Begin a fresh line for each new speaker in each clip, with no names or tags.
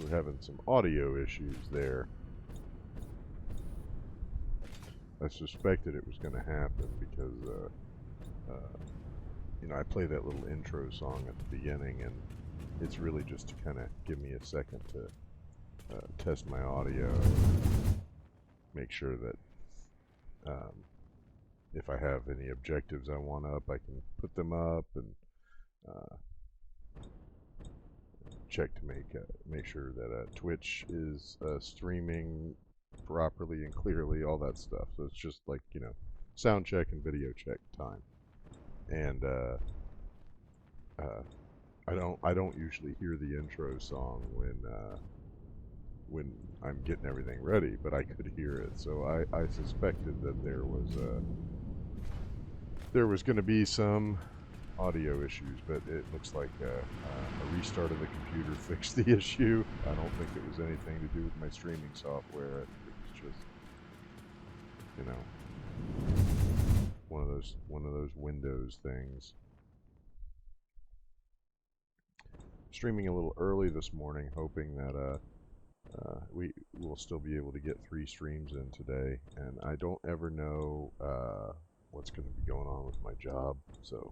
we're having some audio issues there. I suspected it was going to happen because, you know, I play that little intro song at the beginning, and it's really just to kind of give me a second to test my audio, make sure that if I have any objectives I want up, I can put them up, and check to make sure that Twitch is streaming properly and clearly, all that stuff. So it's just like, you know, sound check and video check time. And I don't usually hear the intro song when I'm getting everything ready, but I could hear it, so I suspected that there was going to be some audio issues, but it looks like a restart of the computer fixed the issue. I don't think it was anything to do with my streaming software. It was just, you know, one of those Windows things. Streaming a little early this morning, hoping that we will still be able to get 3 streams in today, and I don't ever know what's going to be going on with my job, so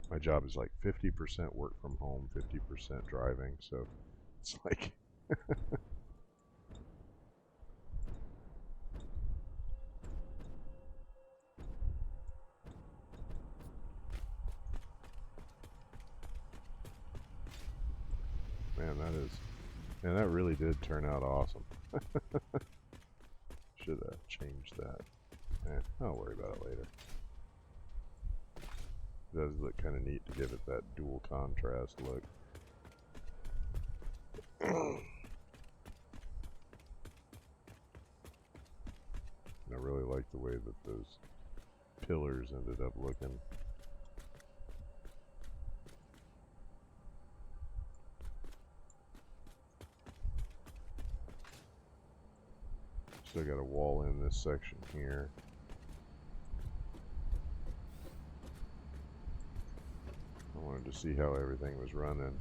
my job is like 50% work from home, 50% driving, so it's like man, that really did turn out awesome. Should have changed that. I'll worry about it later. It does look kind of neat to give it that dual contrast look. I really like the way that those pillars ended up looking. Still got a wall in this section here. I wanted to see how everything was running.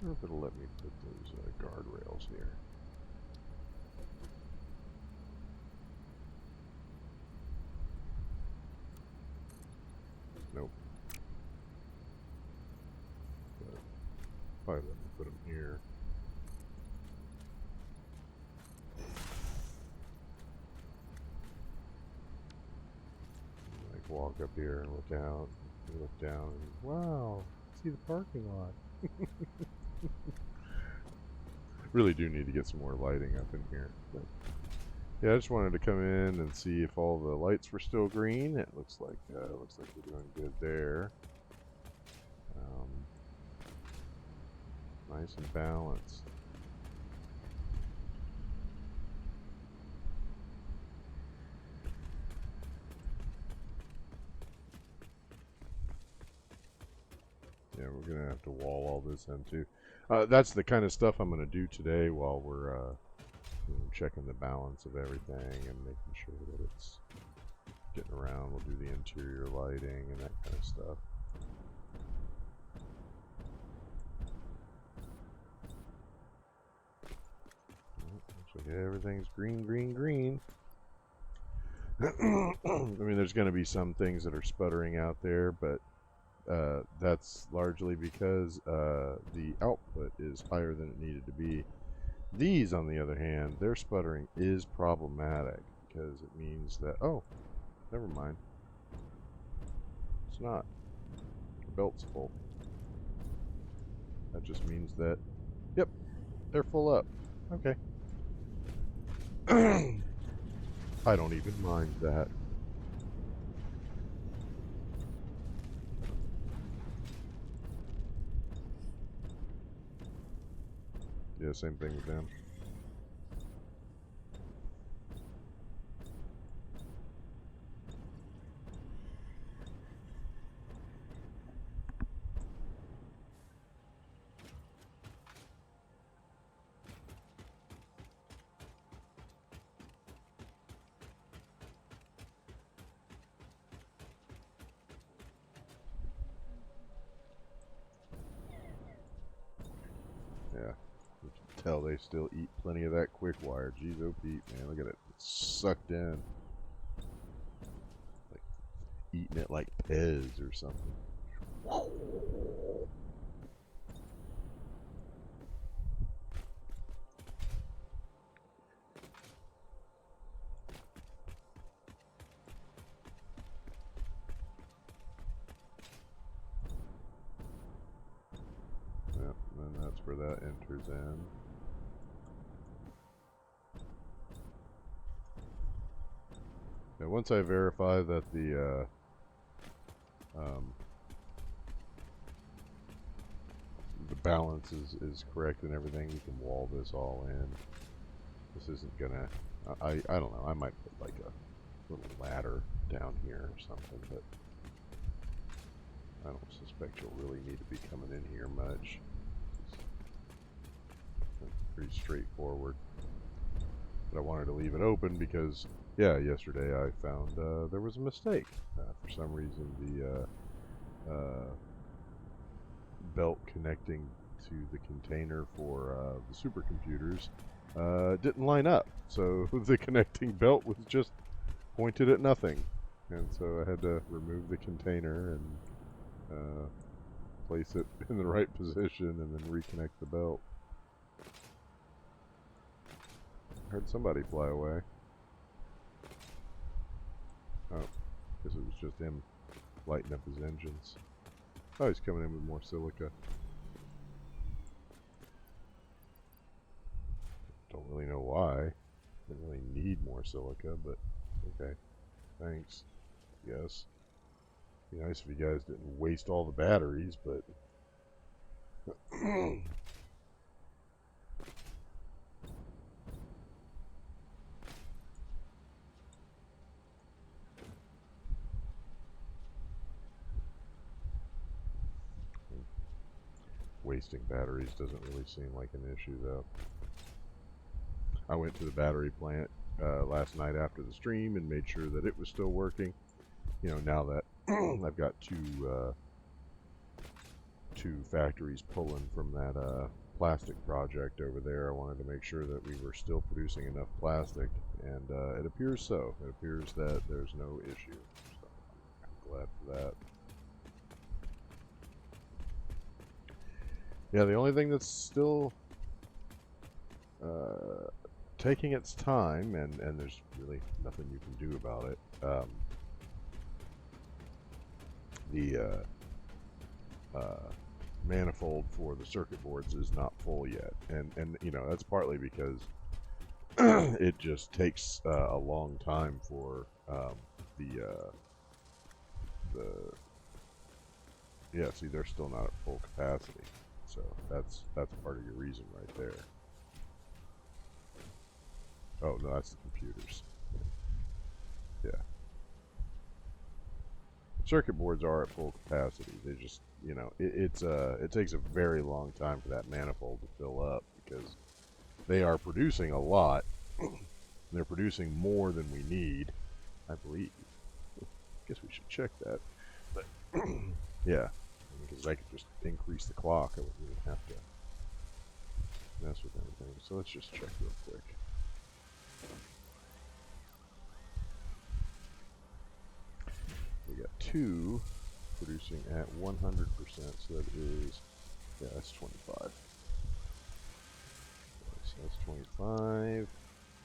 I wonder if it'll let me put those guardrails here. Nope. But probably let me put them here. Like walk up here and look out, and look down, and wow, see the parking lot. Really do need to get some more lighting up in here. But yeah, I just wanted to come in and see if all the lights were still green. It looks like we're doing good there. Nice and balanced. Yeah, we're gonna have to wall all this in too. That's the kind of stuff I'm gonna do today while we're you know, checking the balance of everything and making sure that it's getting around. We'll do the interior lighting and that kind of stuff. Looks like everything's green, green, green. I mean, there's going to be some things that are sputtering out there, but that's largely because the output is higher than it needed to be. These, on the other hand, their sputtering is problematic because it means that, oh, never mind. It's not. The belt's full. That just means that, yep, they're full up. Okay. I don't even mind that. Yeah, same thing with them. tell they still eat plenty of that quick wire. Jeez, oh Pete, man, look at it. It's sucked in. Like eating it like Pez or something. Yep, and that's where that enters in. Now, once I verify that the balance is correct and everything, we can wall this all in. This isn't gonna, I don't know, I might put like a little ladder down here or something, but I don't suspect you'll really need to be coming in here much. It's pretty straightforward. But I wanted to leave it open because, yeah, yesterday I found there was a mistake. For some reason, the belt connecting to the container for the supercomputers didn't line up. So the connecting belt was just pointed at nothing. And so I had to remove the container and place it in the right position and then reconnect the belt. Heard somebody fly away. Oh, guess it was just him lighting up his engines. Oh, he's coming in with more silica. Don't really know why. Didn't really need more silica, but okay. Thanks. Yes. Be nice if you guys didn't waste all the batteries, but wasting batteries doesn't really seem like an issue, though. I went to the battery plant last night after the stream and made sure that it was still working. You know, now that I've got two factories pulling from that plastic project over there, I wanted to make sure that we were still producing enough plastic, and it appears so. It appears that there's no issue. So I'm glad for that. Yeah, the only thing that's still taking its time, and there's really nothing you can do about it, the manifold for the circuit boards is not full yet, and you know, that's partly because it just takes a long time for yeah, see, they're still not at full capacity, so that's part of your reason right there. Oh no, that's the computers. Yeah. Circuit boards are at full capacity. They just, you know, it takes a very long time for that manifold to fill up because they are producing a lot. They're producing more than we need, I believe. Guess we should check that. But yeah, because I could just increase the clock. I wouldn't even have to mess with anything. So let's just check real quick. We got two producing at 100%, so that is, yeah, that's 25. So that's 25. And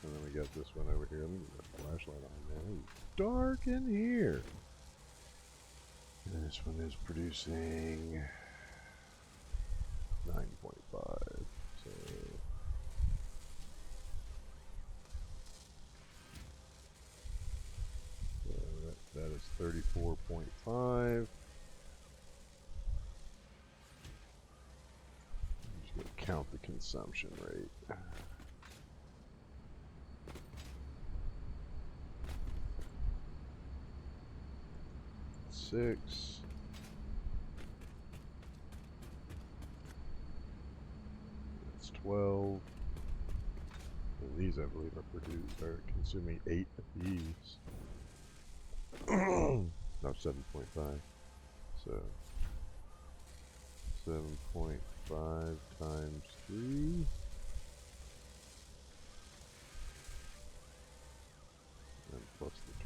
then we got this one over here. Let me get the flashlight on, man. It's dark in here. And this one is producing 9.5. So that is 34.5. I'm just going to count the consumption rate. Six. That's 12. And these, I believe, are consuming 8 of these. No, 7.5. So 7.5 times 3.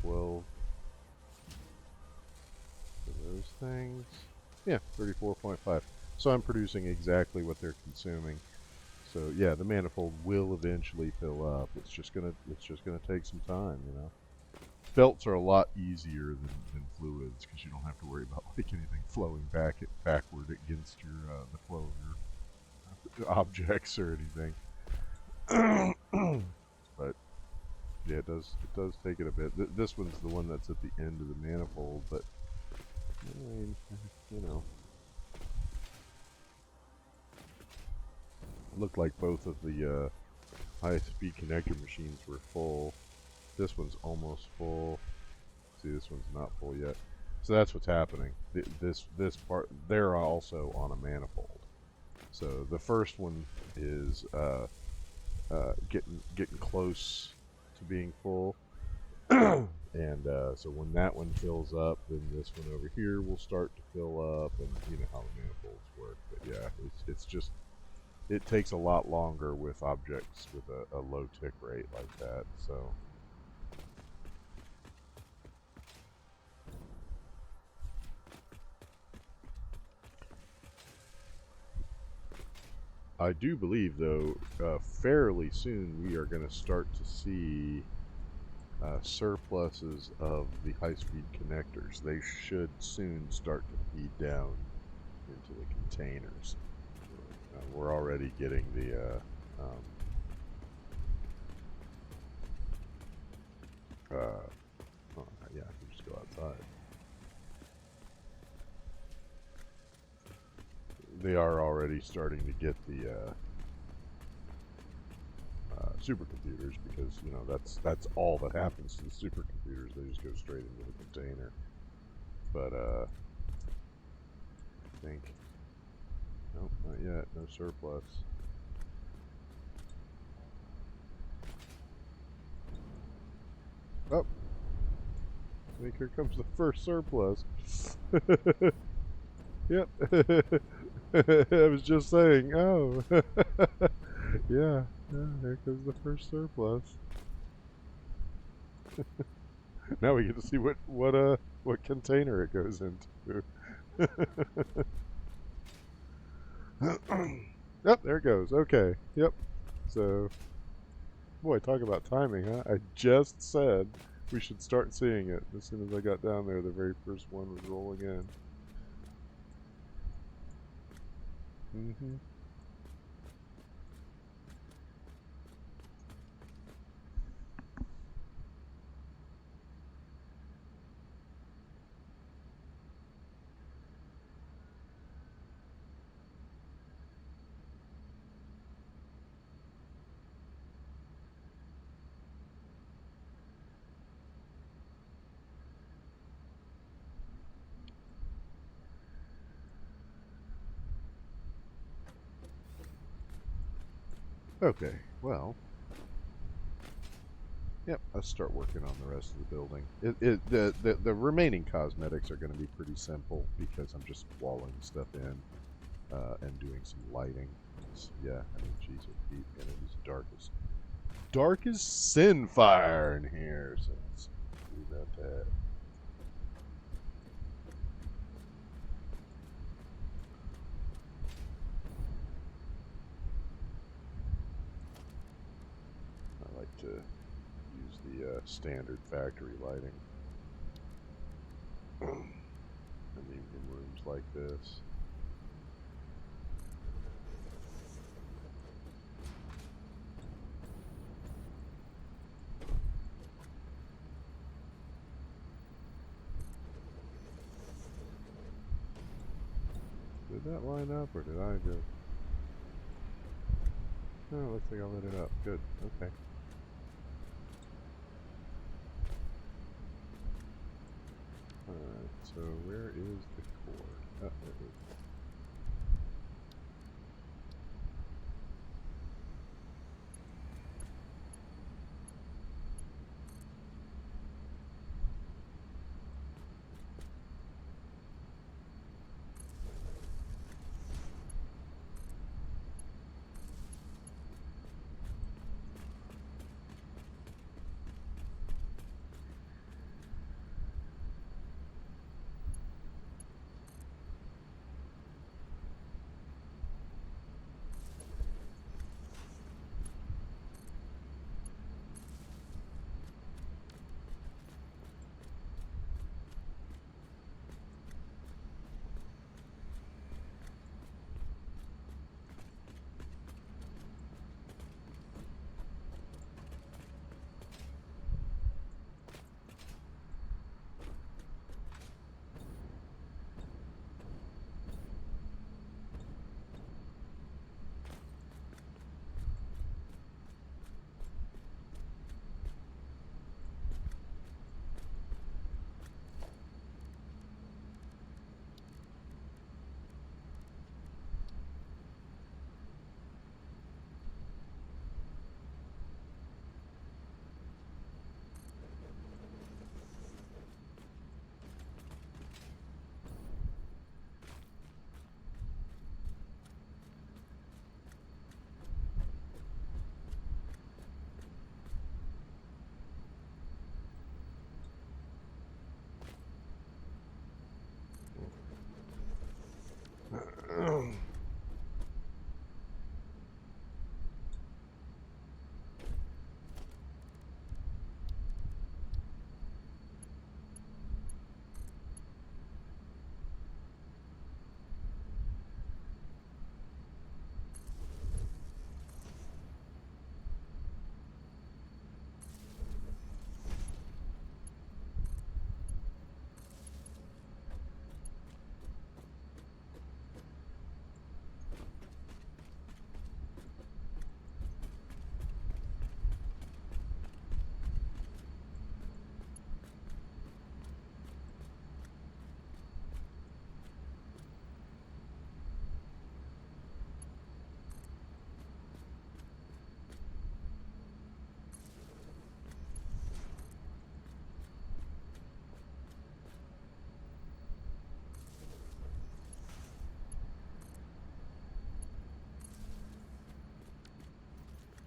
12 for those things. Yeah, 34.5. So I'm producing exactly what they're consuming. So yeah, the manifold will eventually fill up. It's just gonna take some time, you know. Belts are a lot easier than fluids because you don't have to worry about like anything flowing backward against your the flow of your objects or anything. But yeah, it does take it a bit. This one's the one that's at the end of the manifold, but I mean, you know, it looked like both of the high-speed connector machines were full. This one's almost full. See, this one's not full yet. So that's what's happening. This part, they're also on a manifold. So the first one is getting close to being full, and so when that one fills up, then this one over here will start to fill up, and you know how the manifolds work. But yeah, it's just it takes a lot longer with objects with a low tick rate like that. So. I do believe, though, fairly soon we are going to start to see surpluses of the high-speed connectors. They should soon start to feed down into the containers. We're already getting the oh, yeah, I can just go outside. They are already starting to get the supercomputers because you know that's all that happens to the supercomputers. They just go straight into the container. But I think nope, not yet. No surplus. Oh, I think here comes the first surplus. Yep. I was just saying. Oh, yeah. Here comes the first surplus. Now we get to see what container it goes into. Yep, there it goes. Okay. Yep. So, boy, talk about timing, huh? I just said we should start seeing it. As soon as I got down there, the very first one was rolling in. Mm-hmm. Okay, well, yep, let's start working on the rest of the building. The remaining cosmetics are going to be pretty simple because I'm just walling stuff in and doing some lighting. Yeah, I mean, geez, it is dark as sin fire in here, so let's see about that. I like to use the standard factory lighting. And even in rooms like this. Did that line up, or did I just... Oh, looks like I lit it up. Good. Okay. Alright, so where is the cord? Oh, there it is.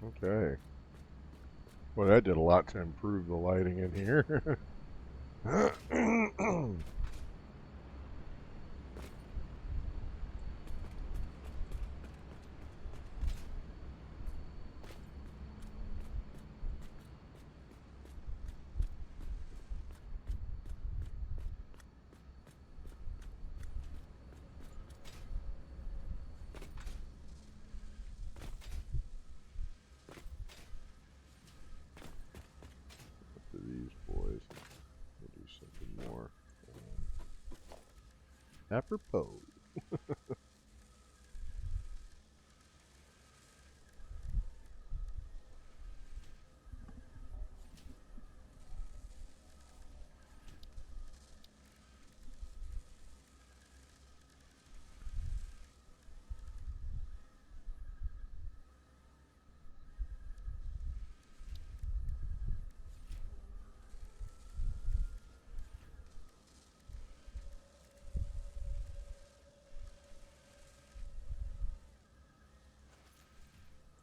Okay. Well, that did a lot to improve the lighting in here. To these boys, we'll do something more apropos.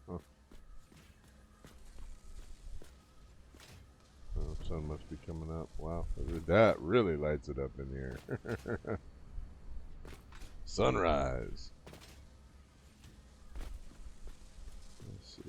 Huh. Oh, sun must be coming up. Wow, that really lights it up in here. Sunrise. Let's see.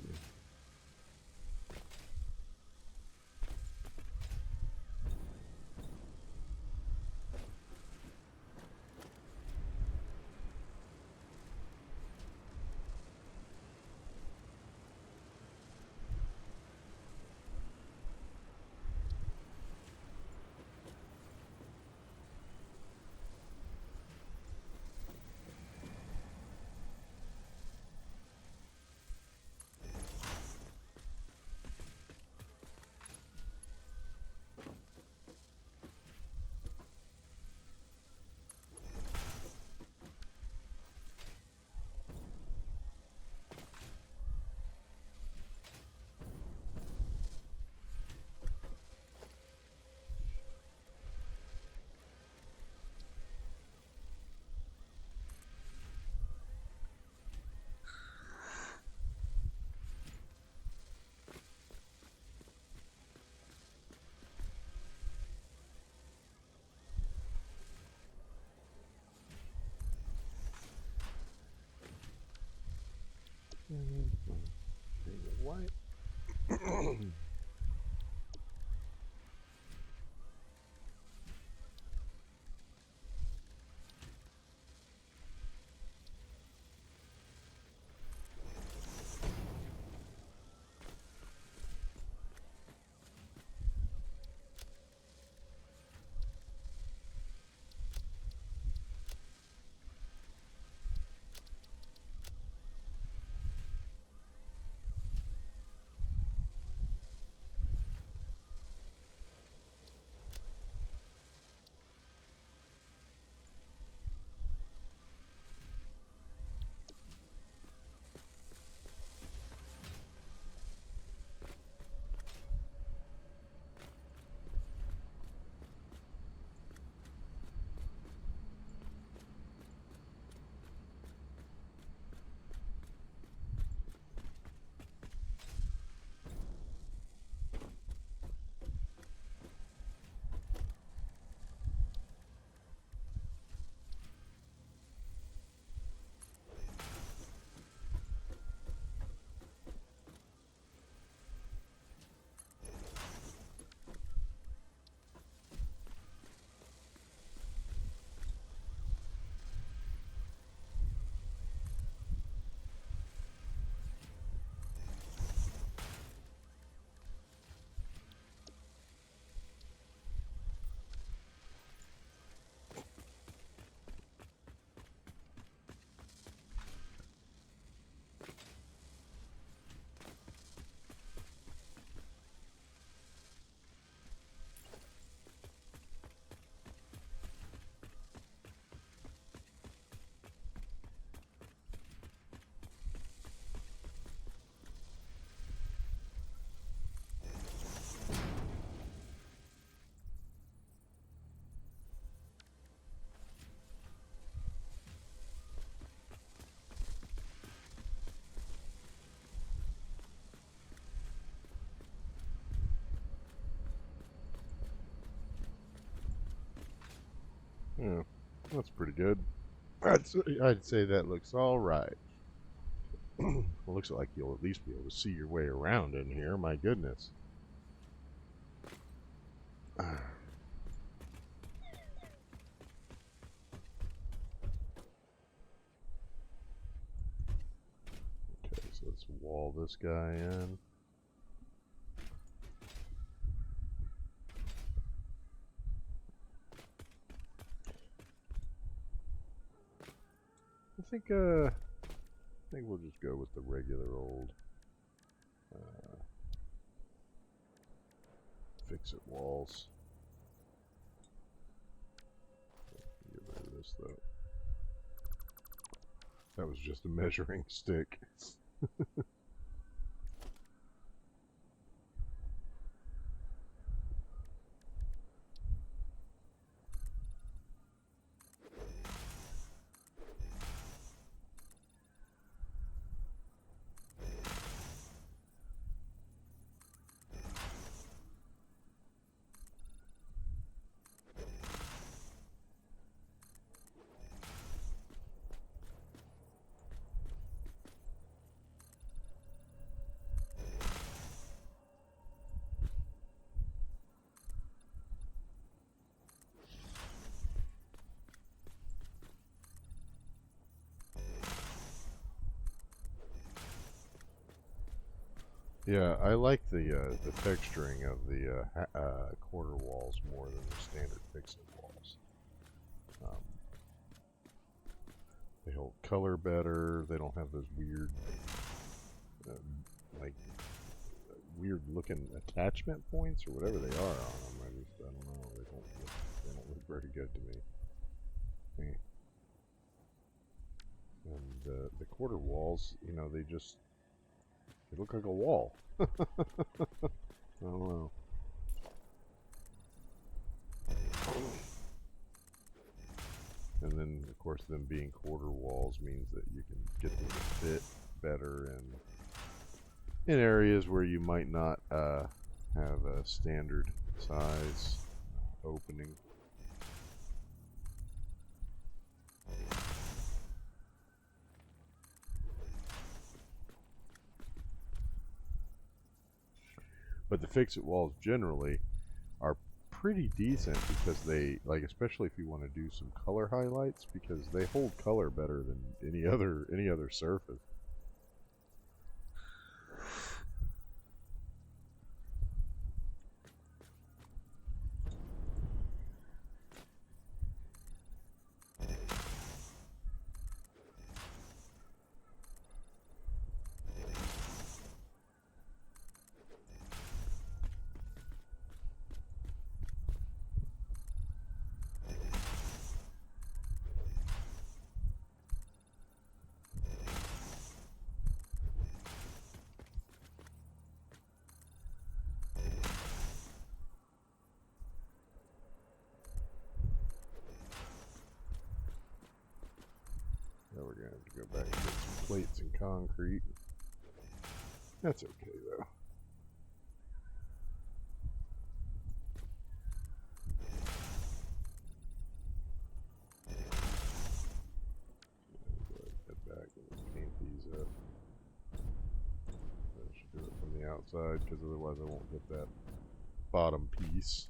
Yeah, that's pretty good. I'd say that looks all right. Well, looks like you'll at least be able to see your way around in here. My goodness. Okay, so let's wall this guy in. I think we'll just go with the regular old fix-it walls. Get rid of this though. That was just a measuring stick. Yeah, I like the texturing of the quarter walls more than the standard fix-it walls. Um, they hold color better. They don't have those weird, uh, like weird looking attachment points or whatever they are on them. I don't know. They don't look very good to me. And the quarter walls, you know, they look like a wall. I don't know. And then, of course, them being quarter walls means that you can get them to fit better in areas where you might not have a standard size opening. But the fix-it walls generally are pretty decent because they, like, especially if you want to do some color highlights, because they hold color better than any other surface. Now we're gonna have to go back and get some plates and concrete. That's okay though. Head back and paint these up. I should do it from the outside because otherwise I won't get that bottom piece.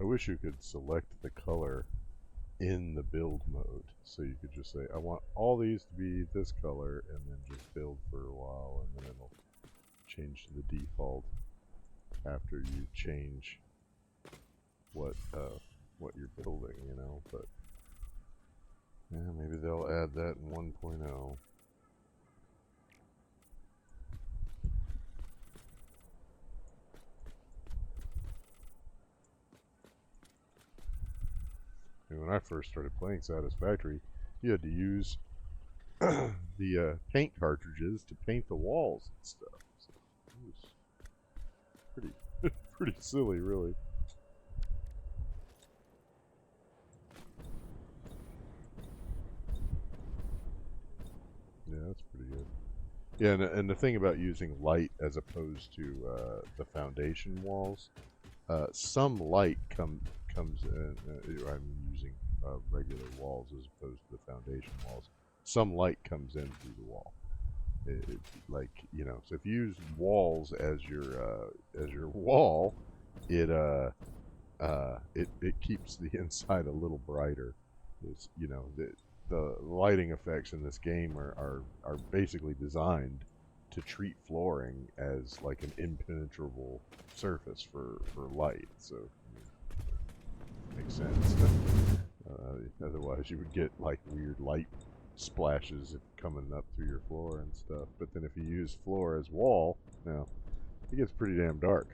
I wish you could select the color in the build mode. So you could just say, I want all these to be this color, and then just build for a while, and then it'll change to the default after you change what you're building, you know. But Yeah, maybe they'll add that in 1.0. When I first started playing Satisfactory, you had to use the paint cartridges to paint the walls and stuff. So it was pretty, pretty silly, really. Yeah, that's pretty good. Yeah, and the thing about using light as opposed to the foundation walls, some light comes in. I'm using regular walls as opposed to the foundation walls. Some light comes in through the wall. Like so if you use walls as your wall, it it keeps the inside a little brighter. It's, the lighting effects in this game are basically designed to treat flooring as like an impenetrable surface for light. So makes sense. Otherwise, you would get like weird light splashes coming up through your floor and stuff. But then if you use floor as wall, now it gets pretty damn dark.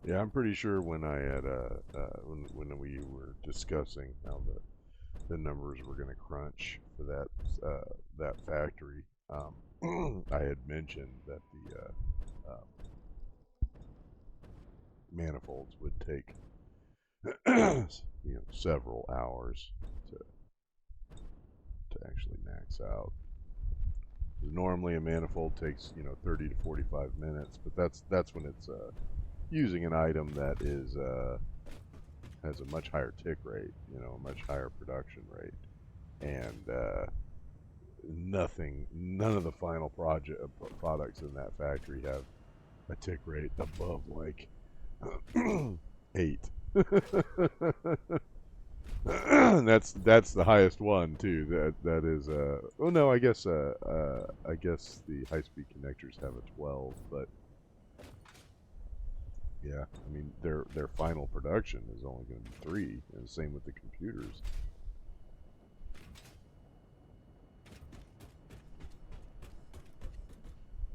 Yeah, I'm pretty sure when I had when we were discussing how the numbers were going to crunch for that factory, I had mentioned that the manifolds would take several hours to actually max out. Normally a manifold takes 30 to 45 minutes, but that's when it's using an item that is has a much higher tick rate, a much higher production rate, and none of the final products in that factory have a tick rate above like 8. That's the highest one too. That is oh no, I guess the high speed connectors have a 12, but yeah, I mean their final production is only going to be 3, and the same with the computers.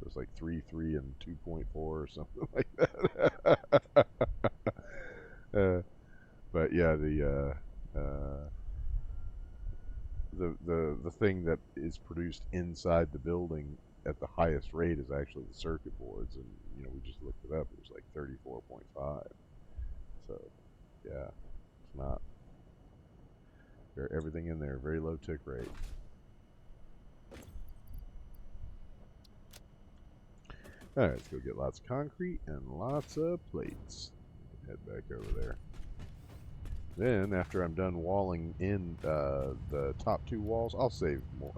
It's like 3, 3, and 2.4 or something like that. But yeah, the thing that is produced inside the building at the highest rate is actually the circuit boards, and we just looked it up. It was like 34.5. So yeah, it's not everything in there very low tick rate. All right, let's go get lots of concrete and lots of plates. Head back over there. Then, after I'm done walling in the top 2 walls, I'll save more.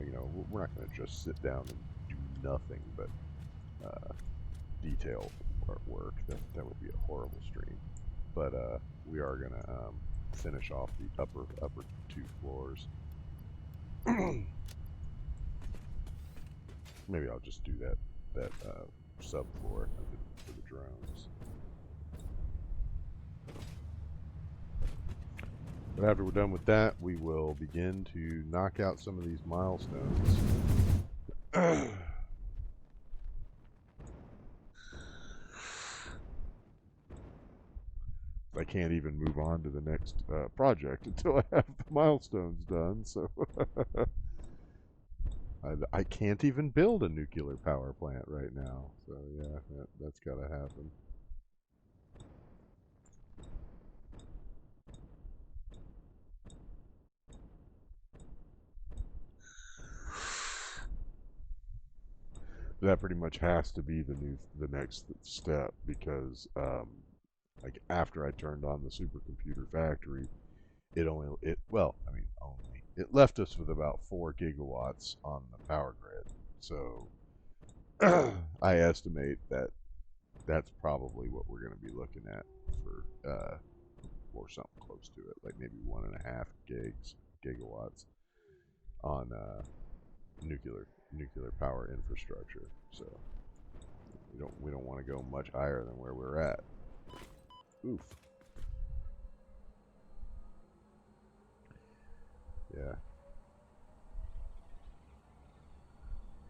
We're not going to just sit down and do nothing but detail work. That would be a horrible stream. But we are going to finish off the upper 2 floors. Maybe I'll just do that subfloor for the drones. But after we're done with that, we will begin to knock out some of these milestones. I can't even move on to the next project until I have the milestones done, so I can't even build a nuclear power plant right now. So yeah, that's got to happen. That pretty much has to be the next step because like after I turned on the supercomputer factory, it left us with about 4 gigawatts on the power grid. So I estimate that that's probably what we're going to be looking at for something close to it, like maybe 1.5 gigawatts on nuclear power infrastructure. So we don't want to go much higher than where we're at. Oof. Yeah.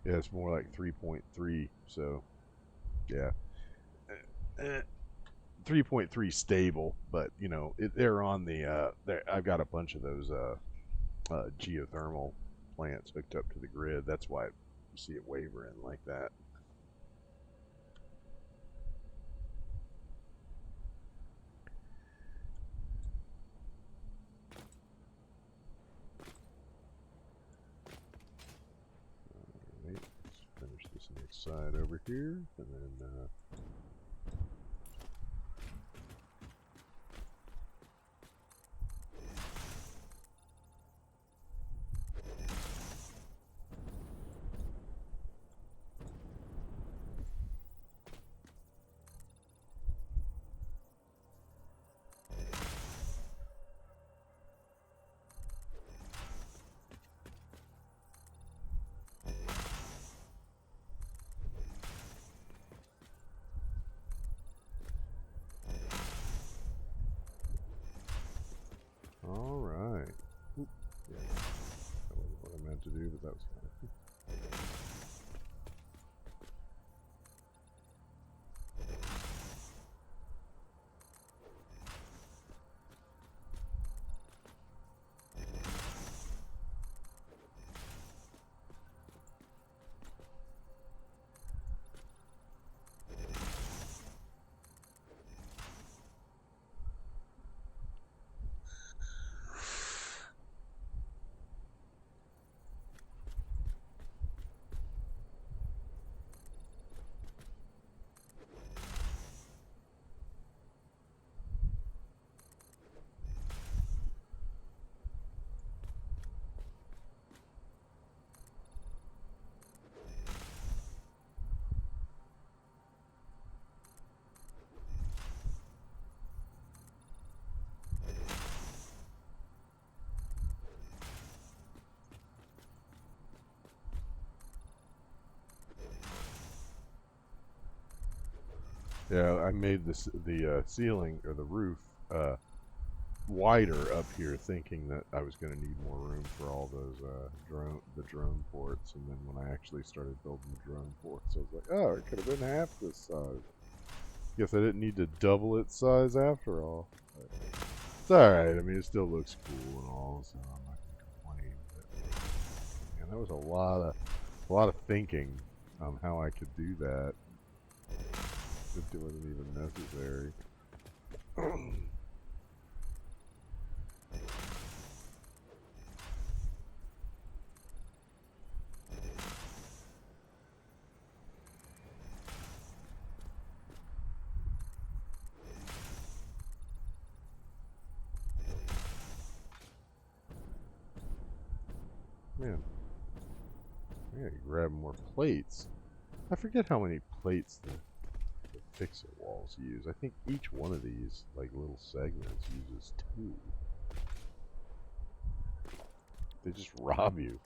Yeah, it's more like 3.3. So yeah. 3.3 stable, but they're on the. I've got a bunch of those geothermal plants hooked up to the grid. That's why you see it wavering like that. Alright, let's finish this next side over here, and then all right. Oop, yeah, that wasn't what I meant to do, but that was fine. Yeah, I made the ceiling or the roof wider up here, thinking that I was going to need more room for all those drone ports. And then when I actually started building the drone ports, I was like, oh, it could have been half this size. Guess I didn't need to double its size after all. But it's all right. I mean, it still looks cool and all, so I'm not going to complain. But man, that was a lot of thinking on how I could do that. It wasn't even necessary. Man, I gotta grab more plates. I forget how many plates the fix-it walls use. I think each one of these, like, little segments uses 2. They just rob you.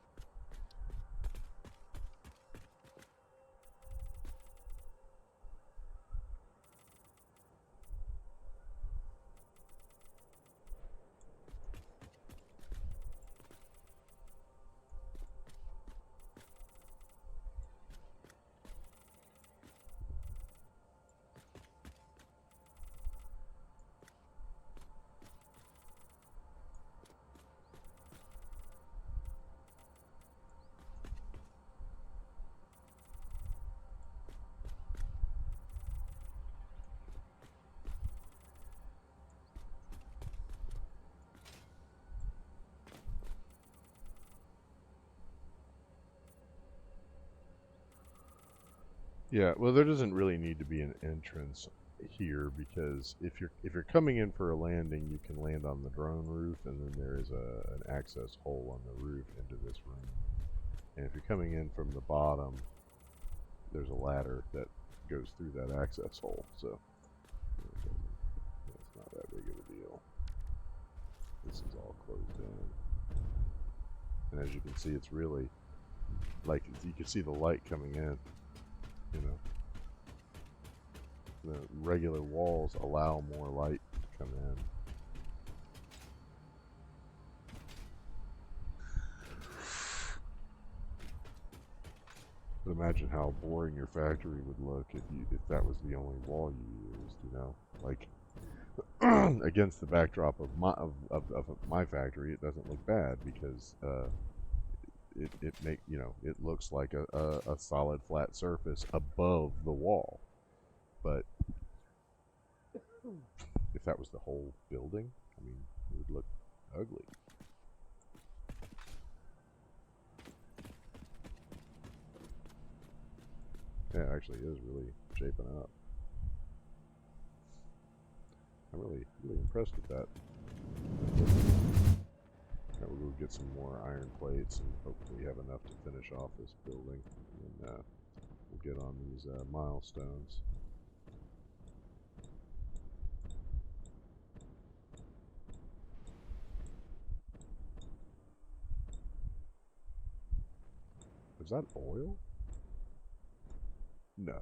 Yeah, well, there doesn't really need to be an entrance here because if you're coming in for a landing, you can land on the drone roof, and then there is an access hole on the roof into this room. And if you're coming in from the bottom, there's a ladder that goes through that access hole. So it's not that big of a deal. This is all closed in, and as you can see, it's really like you can see the light coming in. You know. The regular walls allow more light to come in. But imagine how boring your factory would look if that was the only wall you used, you know? Like against the backdrop of my factory, it doesn't look bad because it looks like a solid flat surface above the wall. But if that was the whole building, I mean, it would look ugly. Yeah, it actually is really shaping up. I'm really impressed with that. Now we'll go get some more iron plates and hopefully have enough to finish off this building. And then we'll get on these milestones. Is that oil? No.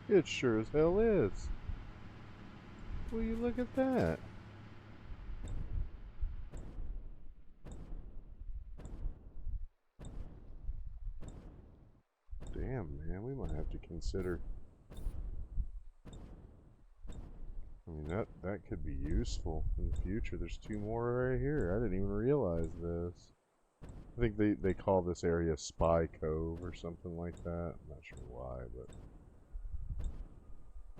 It sure as hell is. Will you look at that? Damn, man, we might have to consider. I mean, that could be useful in the future. There's two more right here. I didn't even realize this. I think they call this area Spy Cove or something like that. I'm not sure why, but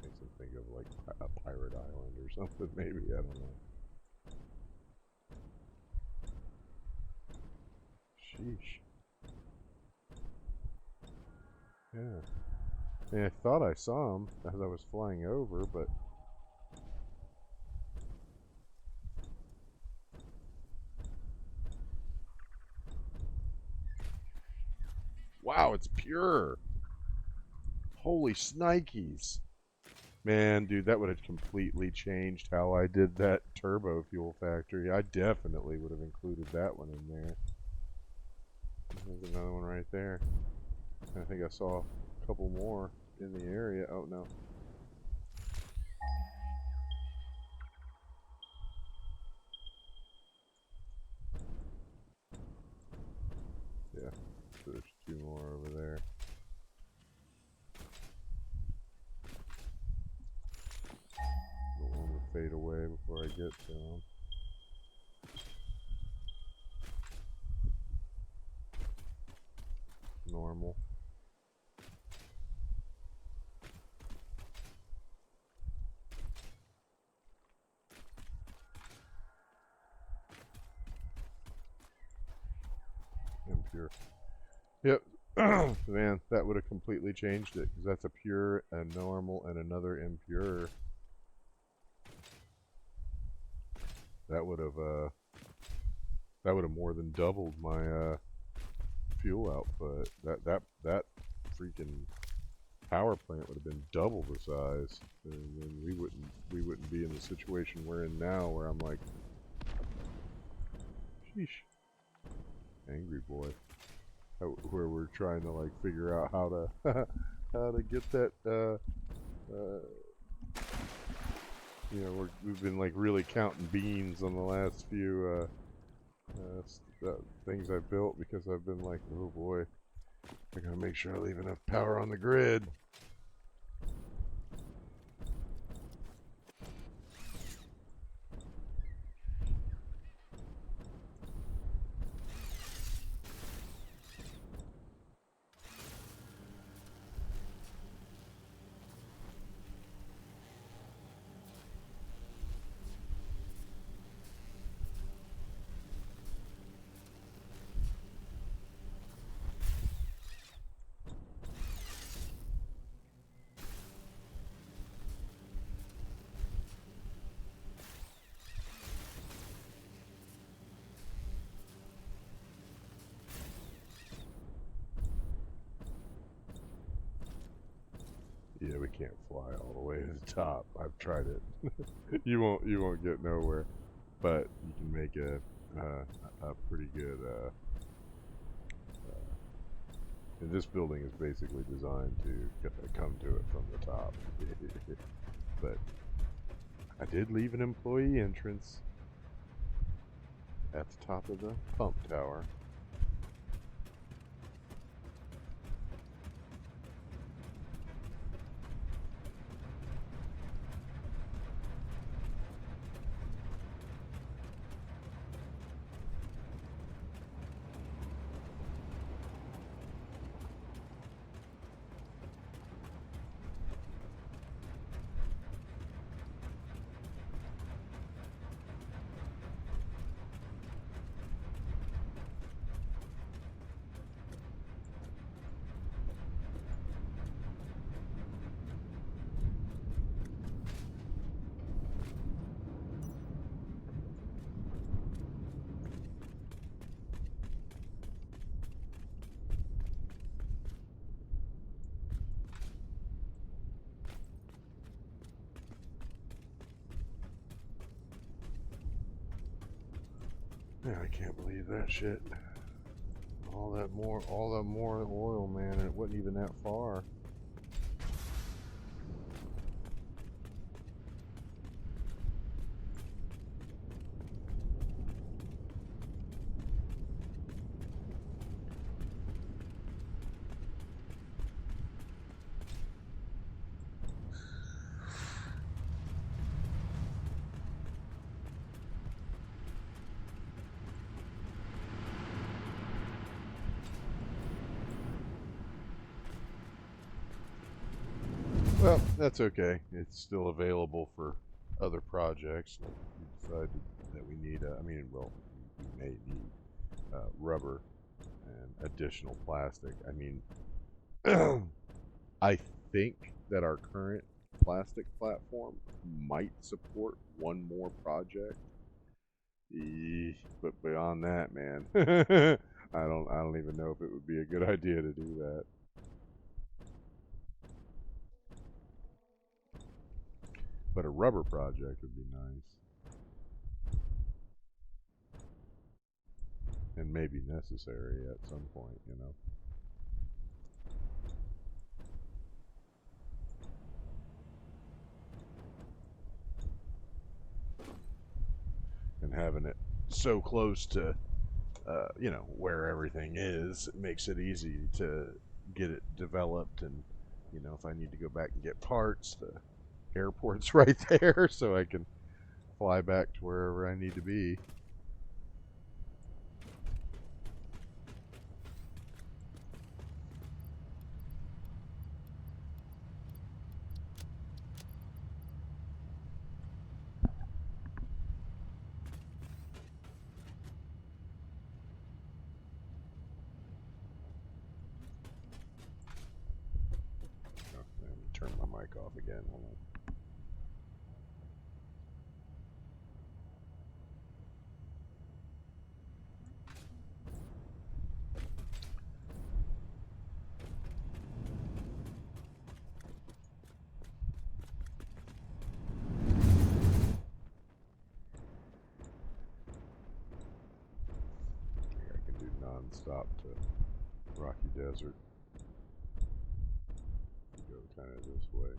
makes them think of like a pirate island or something. Maybe, I don't know. Sheesh. Yeah. I mean, I thought I saw him as I was flying over, but wow, it's pure. Holy snikes. Man, dude, that would have completely changed how I did that turbo fuel factory. I definitely would have included that one in there. There's another one right there. I think I saw a couple more in the area. Oh, no. Yeah, there's two more over there. The one will fade away before I get to them. Normal. Impure. Yep. Man, that would have completely changed it because that's a pure, a normal, and another impure. That would have more than doubled my fuel output. That freaking power plant would have been double the size, and then we wouldn't be in the situation we're in now, where I'm like, sheesh, angry boy, where we're trying to like figure out how to how to get that. You know, we've been like really counting beans on the last few things I've built because I've been like, oh boy, I gotta make sure I leave enough power on the grid. Yeah, we can't fly all the way to the top. I've tried it. You won't get nowhere, but you can make a pretty good. And this building is basically designed to come to it from the top. But I did leave an employee entrance at the top of the pump tower. Yeah, I can't believe that shit. All that more oil, man, and it wasn't even that far. Well, that's okay. It's still available for other projects. Like we decided that we need, well, we may need rubber and additional plastic. I mean, I think that our current plastic platform might support one more project. But beyond that, man, I don't even know if it would be a good idea to do that. But a rubber project would be nice and maybe necessary at some point, you know. And having it so close to, where everything is, it makes it easy to get it developed. And, if I need to go back and get parts, the airport's right there, so I can fly back to wherever I need to be. Oh, let me turn my mic off again. Hold on. I can do non-stop to Rocky Desert. Go kind of this way.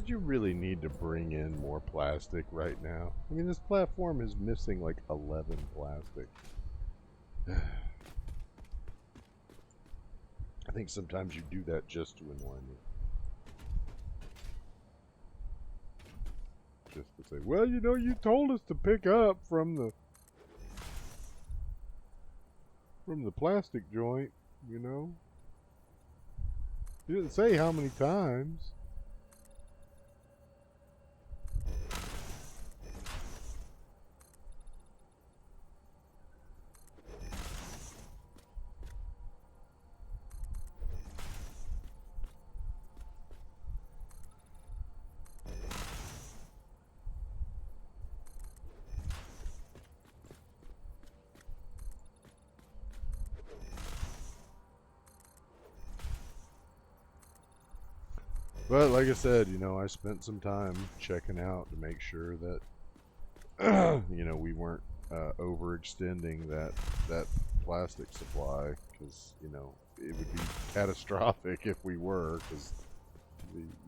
Did you really need to bring in more plastic right now? I mean, this platform is missing like 11 plastic. I think sometimes you do that just to annoy me. Just to say, well, you know, you told us to pick up from the plastic joint, you know? You didn't say how many times. But like I said, you know, I spent some time checking out to make sure that, you know, we weren't overextending that plastic supply, because you know it would be catastrophic if we were, because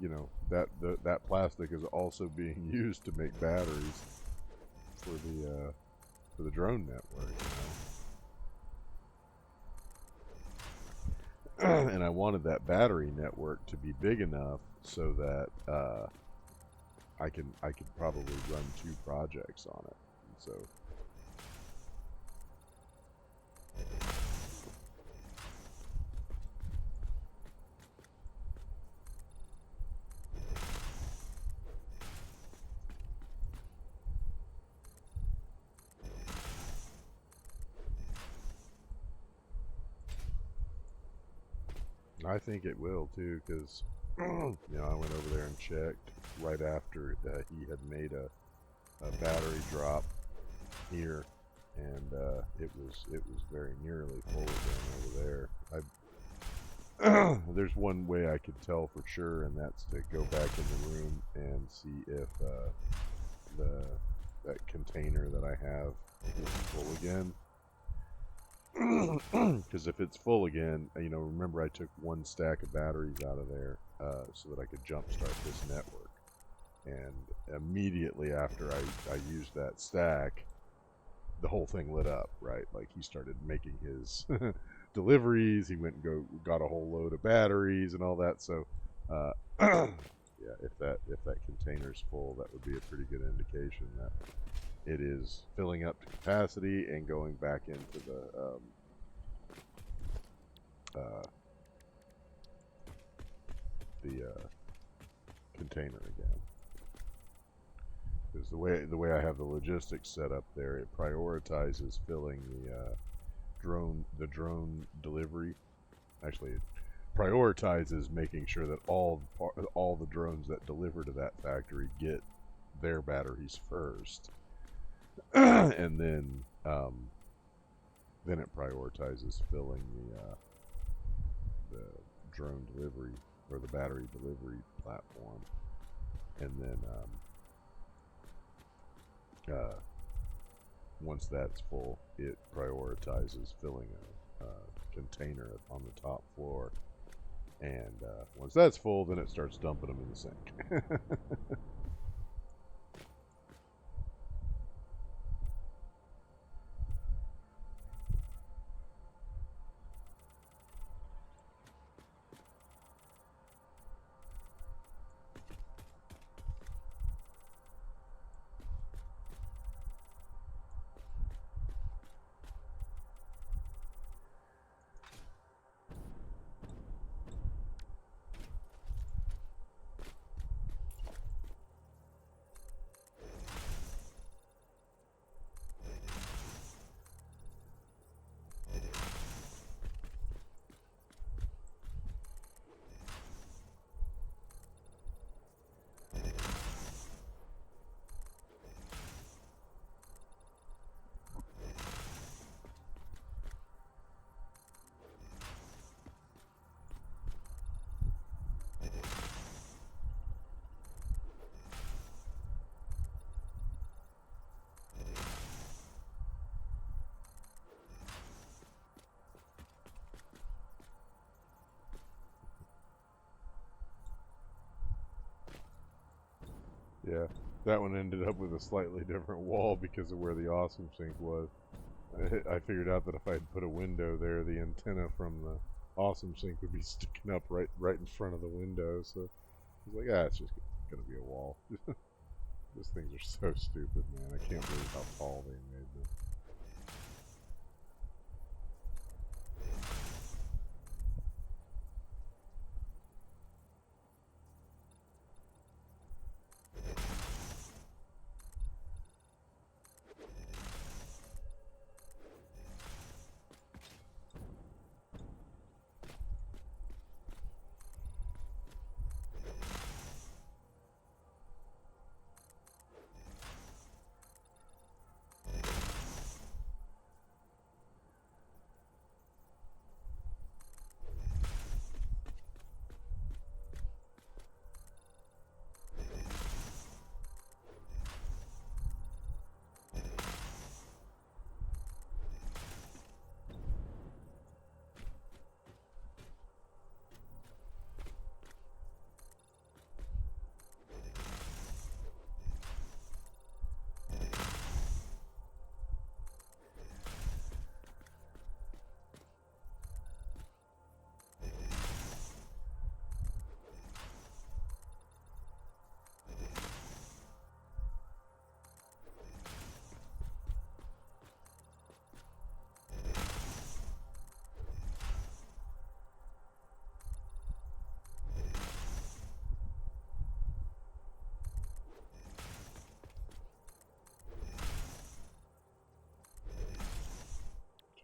you know that plastic is also being used to make batteries for the drone network. You know? And I wanted that battery network to be big enough so that I could probably run 2 projects on it. And so I think it will too, because you know, I went over there and checked right after he had made a battery drop here, and it was very nearly full again over there. There's one way I could tell for sure, and that's to go back in the room and see if that container that I have is full again. Because if it's full again, you know, remember I took 1 stack of batteries out of there so that I could jumpstart this network. And immediately after I used that stack, the whole thing lit up, right? Like he started making his deliveries. He went and got a whole load of batteries and all that. So, yeah, if that container's full, that would be a pretty good indication that it is filling up to capacity and going back into the container again. Because the way I have the logistics set up there, it prioritizes filling the drone delivery. Actually, it prioritizes making sure that all the drones that deliver to that factory get their batteries first. And then it prioritizes filling the drone delivery or the battery delivery platform, and then once that's full, it prioritizes filling a container on the top floor, and once that's full, then it starts dumping them in the sink. Yeah, that one ended up with a slightly different wall because of where the awesome sink was. I figured out that if I had put a window there, the antenna from the awesome sink would be sticking up right in front of the window. So I was like, it's just gonna be a wall. Those things are so stupid, man. I can't believe how tall they made them.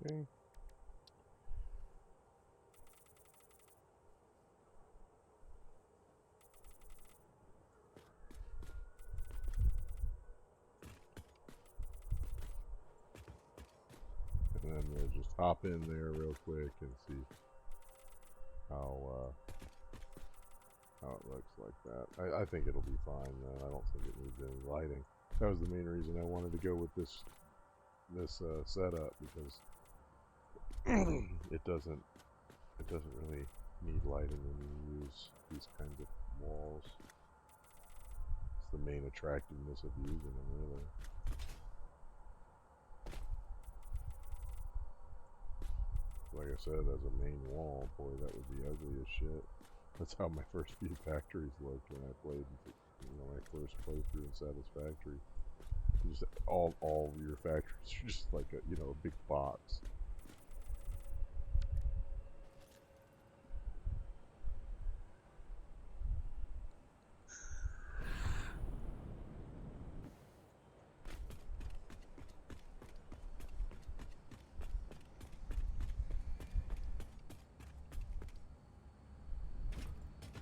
Okay. And then we'll just hop in there real quick and see how it looks like that. I think it'll be fine, though. I don't think it needs any lighting. That was the main reason I wanted to go with this setup, because it doesn't really need lighting when you use these kinds of walls. It's the main attractiveness of using them, really. Like I said, as a main wall, boy, that would be ugly as shit. That's how my first few factories looked when I played, my first playthrough in Satisfactory. Just all of your factories are just like a big box.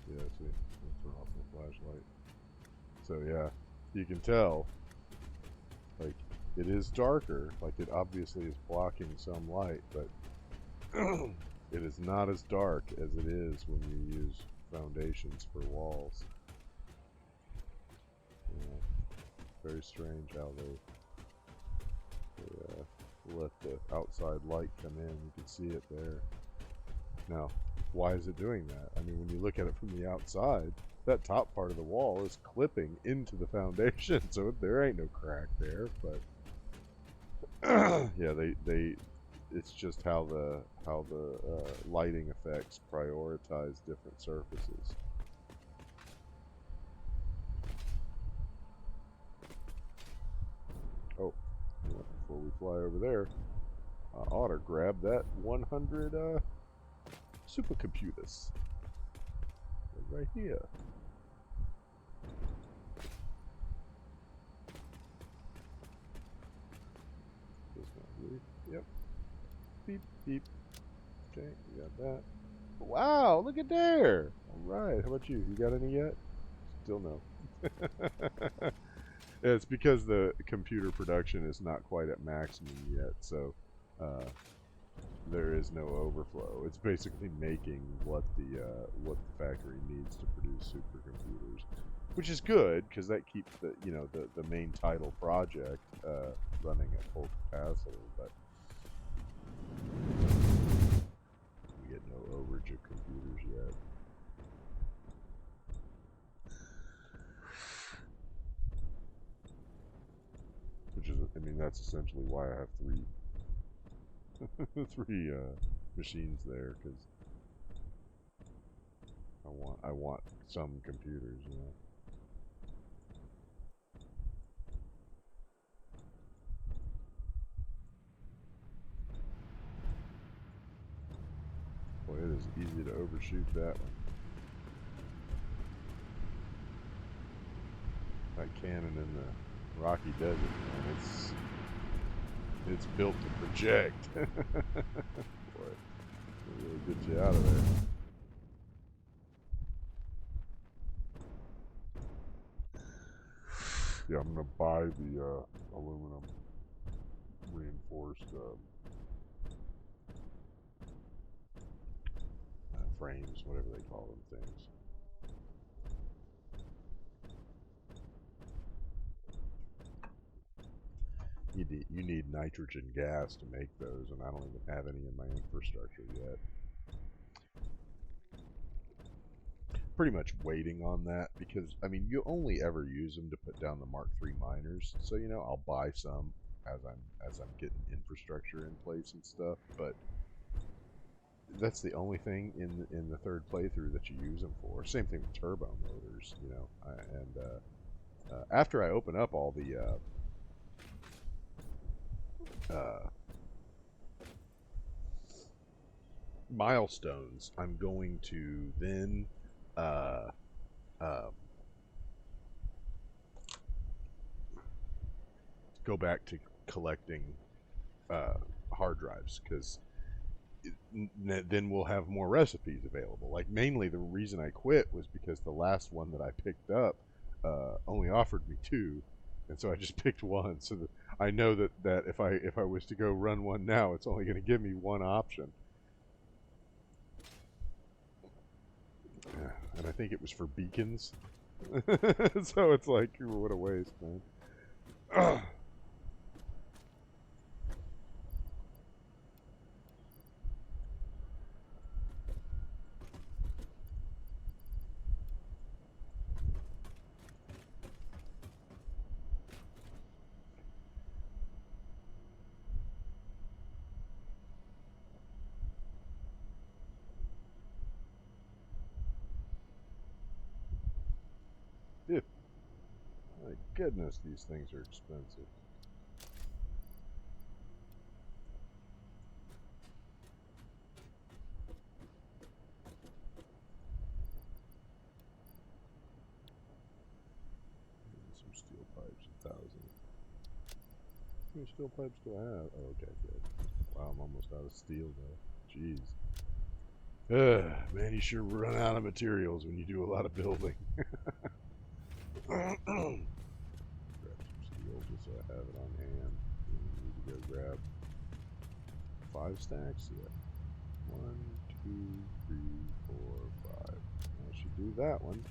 Yeah, see, I'll turn off the flashlight. So yeah, you can tell, like, it is darker, like it obviously is blocking some light, but it is not as dark as it is when you use foundations for walls. Yeah, very strange how they let the outside light come in. You can see it there. Now, why is it doing that? I mean, when you look at it from the outside, that top part of the wall is clipping into the foundation, so there ain't no crack there. But yeah, it's just how the lighting effects prioritize different surfaces. Oh, before we fly over there, I ought to grab that 100 supercomputers right here. This one, yep. Beep, beep. Okay, we got that. Wow, look at there. All right, how about you? You got any yet? Still no. Yeah, it's because the computer production is not quite at maximum yet, so there is no overflow. It's basically making what the factory needs to produce supercomputers, which is good because that keeps the main title project running at full capacity. But we get no overage of computers yet. that's essentially why I have three machines there, because I want some computers, you know. Boy, it is easy to overshoot that one. That cannon in the Rocky Desert, man, it's built to project. Boy, it really gets you out of there. Yeah, I'm gonna buy the aluminum reinforced frames, whatever they call them things. You need nitrogen gas to make those, and I don't even have any in my infrastructure yet. Pretty much waiting on that, because I mean, you only ever use them to put down the Mark III miners. So you know, I'll buy some as I'm getting infrastructure in place and stuff. But that's the only thing in the third playthrough that you use them for. Same thing with turbo motors, you know. After I open up all the milestones, I'm going to then go back to collecting hard drives, because then we'll have more recipes available. Like, mainly the reason I quit was because the last one that I picked up only offered me 2, and so I just picked one. So that I know that if I was to go run one now, it's only going to give me one option. And I think it was for beacons. So it's like, what a waste, man. My goodness, these things are expensive. Some steel pipes, 1,000. How many steel pipes do I have? Oh, okay, good. Wow, I'm almost out of steel, though. Jeez. Man, you sure run out of materials when you do a lot of building. Grab some steel just so I have it on hand. We need to go grab 5 stacks. Yeah. 1, 2, 3, 4, 5. I should do that one.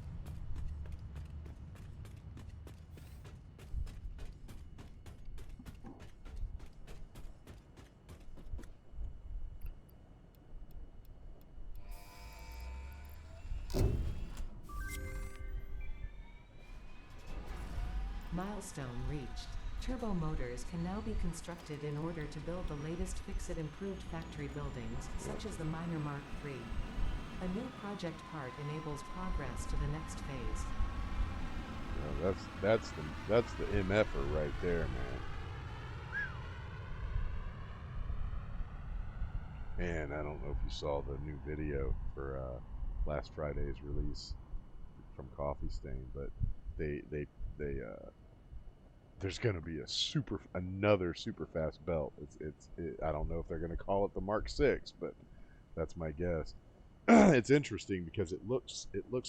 Milestone reached. Turbo motors can now be constructed in order to build the latest fix-it improved factory buildings, such as the Miner Mark III. A new project part enables progress to the next phase.
Yeah, that's the MFer right there, man. And I don't know if you saw the new video for last Friday's release from Coffee Stain, but they there's going to be another super fast belt. I don't know if they're going to call it the Mark 6, but that's my guess. It's interesting because it looks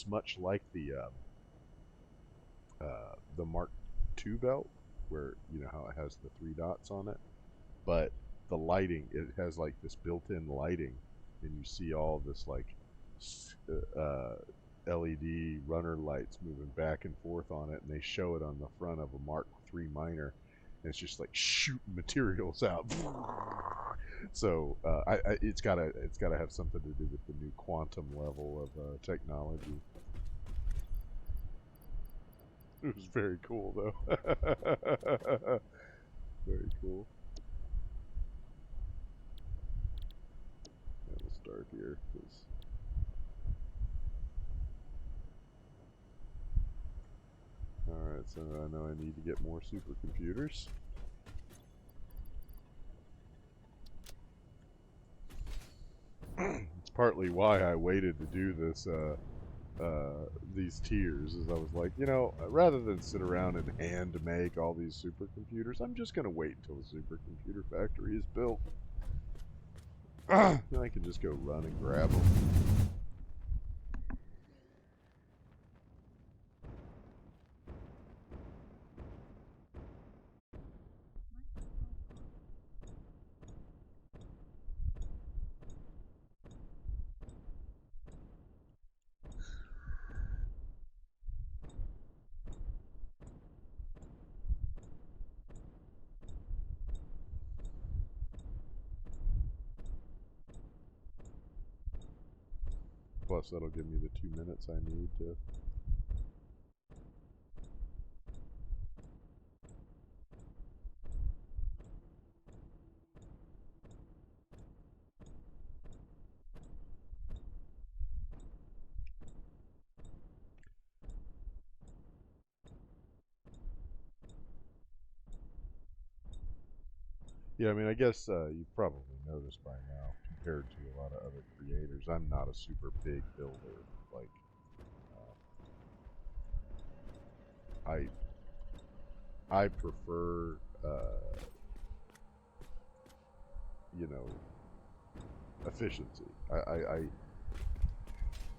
much like the Mark II belt, where you know how it has the 3 dots on it, but the lighting, it has like this built-in lighting, and you see all this like LED runner lights moving back and forth on it, and they show it on the front of a Mark III miner, and it's just like shooting materials out. So it's gotta have something to do with the new quantum level of technology. It was very cool, though. Very cool. Yeah, we'll start here. Alright, so I know I need to get more supercomputers. It's partly why I waited to do this, these tiers, is I was like, you know, rather than sit around and hand make all these supercomputers, I'm just going to wait until the supercomputer factory is built. Then I can just go run and grab them. Plus, that'll give me the 2 minutes I need to. Yeah, I mean, I guess you've probably noticed by now, compared to a lot of other creators, I'm not a super big builder. Like, I prefer, you know, efficiency.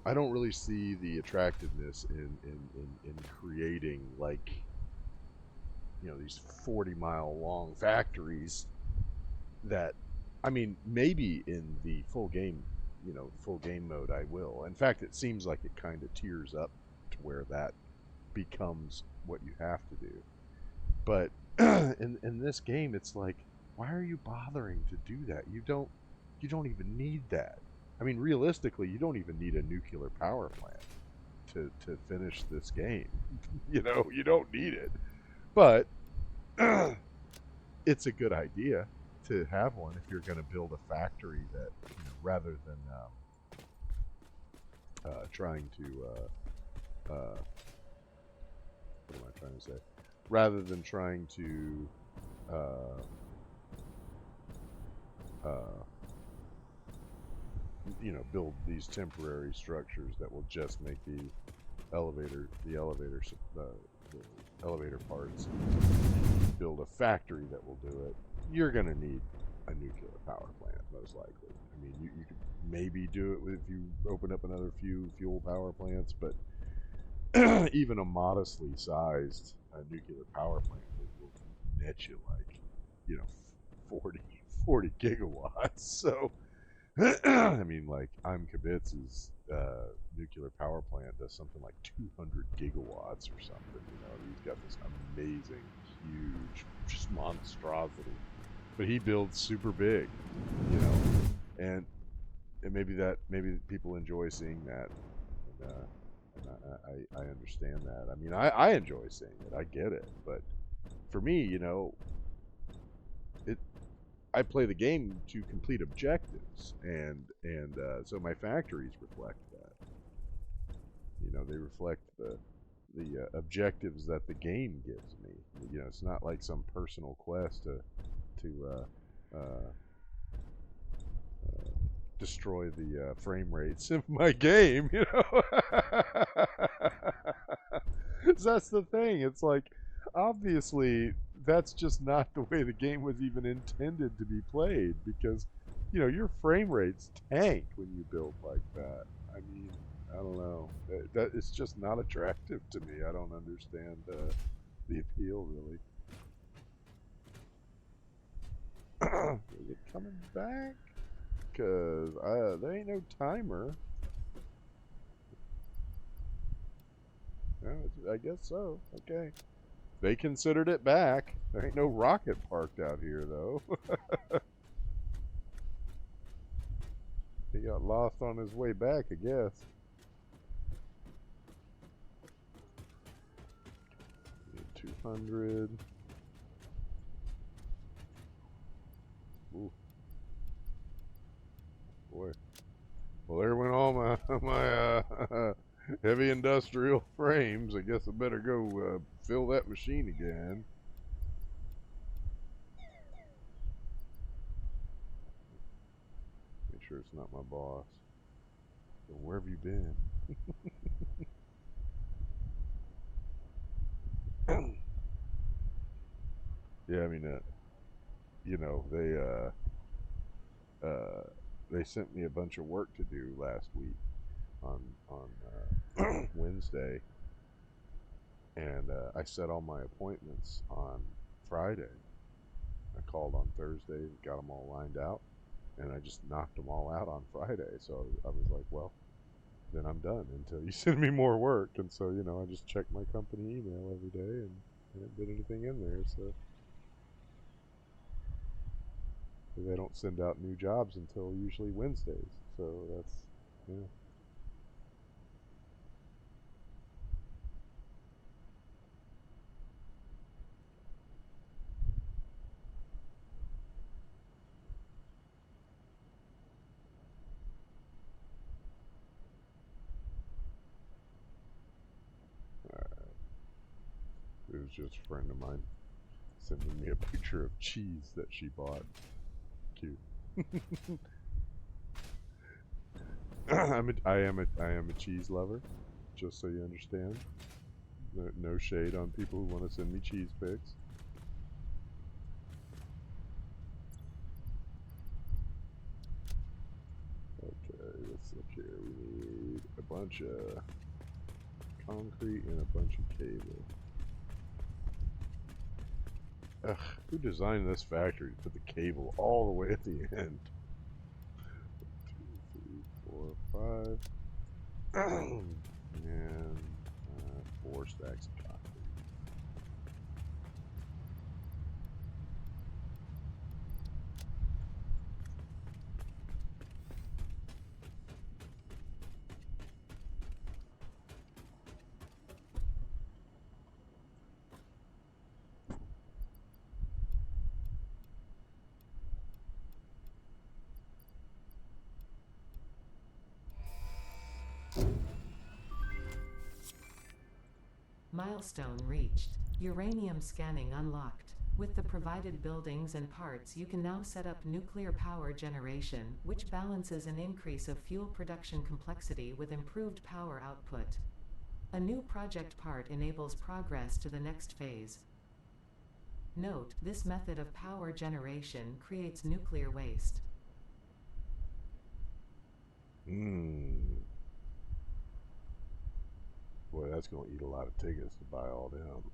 I don't really see the attractiveness in creating, like, you know, these 40-mile long factories that, I mean, maybe in the full game, you know, full game mode I will. In fact, it seems like it kind of tears up to where that becomes what you have to do. But in this game, it's like, why are you bothering to do that? You don't even need that. I mean, realistically, you don't even need a nuclear power plant to finish this game. You know, you don't need it. But it's a good idea to have one if you're going to build a factory that, you know, rather than trying to what am I trying to say? Rather than trying to you know, build these temporary structures that will just make the elevator parts, build a factory that will do it. You're going to need a nuclear power plant, most likely. I mean, you could maybe do it if you open up another few fuel power plants, but even a modestly sized nuclear power plant will net you like, you know, 40 gigawatts. So, I mean, like, I'm Kibitz's nuclear power plant does something like 200 gigawatts or something. You know, he's got this amazing, huge, just monstrosity. But he builds super big, you know, and maybe people enjoy seeing that, and I understand that. I mean, I enjoy seeing it. I get it, but for me, you know, it I play the game to complete objectives, and so my factories reflect that. You know, they reflect the objectives that the game gives me. You know, it's not like some personal quest to destroy the frame rates of my game. You know, that's the thing. It's like, obviously, that's just not the way the game was even intended to be played, because, you know, your frame rates tank when you build like that. I mean, I don't know. That it's just not attractive to me. I don't understand the appeal, really. Is it coming back? Because there ain't no timer. I guess so. Okay. They considered it back. There ain't no rocket parked out here, though. He got lost on his way back, I guess. Need 200. Ooh, boy. Well, there went all my heavy industrial frames. I guess I better go fill that machine again. Make sure it's not my boss. So where have you been? Yeah, I mean, you know, they sent me a bunch of work to do last week on Wednesday, and I set all my appointments on Friday. I called on Thursday, got them all lined out, and I just knocked them all out on Friday. So I was like, well, then I'm done until you send me more work. And so, you know, I just check my company email every day, and I didn't put anything in there. So they don't send out new jobs until usually Wednesdays. So that's, yeah. It was just a friend of mine sending me a picture of cheese that she bought. Cute. I am a cheese lover, just so you understand. No shade on people who want to send me cheese pics. Okay, let's look here. We need a bunch of concrete and a bunch of cable. Ugh, who designed this factory to put the cable all the way at the end? 2, 3, 4, 5. And 4 stacks of concrete.
Milestone reached. Uranium scanning unlocked. With the provided buildings and parts, you can now set up nuclear power generation, which balances an increase of fuel production complexity with improved power output. A new project part enables progress to the next phase. Note, this method of power generation creates nuclear waste.
Boy, that's going to eat a lot of tickets to buy all them.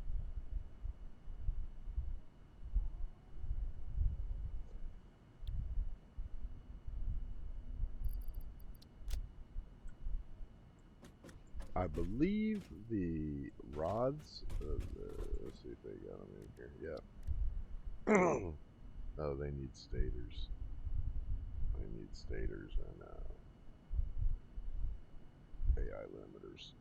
I believe the rods, let's see if they got them in here. Yep. Oh, they need stators. They need stators and AI limiters.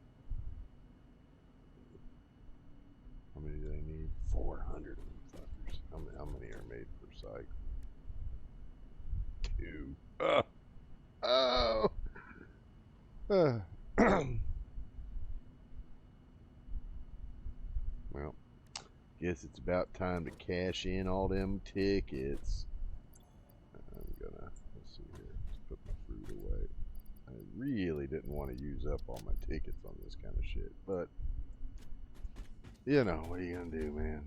How many do they need? 400 of them fuckers. How many are made per cycle? 2. Oh! Well, guess it's about time to cash in all them tickets. I'm gonna, let's see here, let's put my fruit away. I really didn't want to use up all my tickets on this kind of shit, but you know, what are you gonna do, man?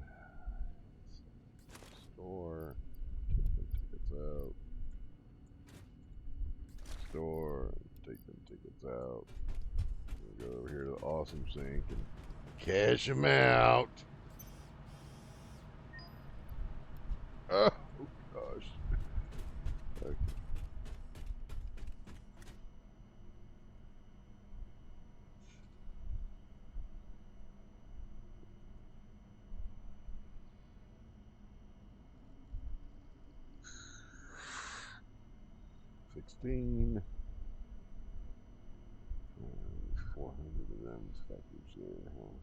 Store, take them tickets out. Store, take them tickets out. Go over here to the awesome sink and cash them out. Oh gosh. Okay. $16. 400 of them fuckers there, huh?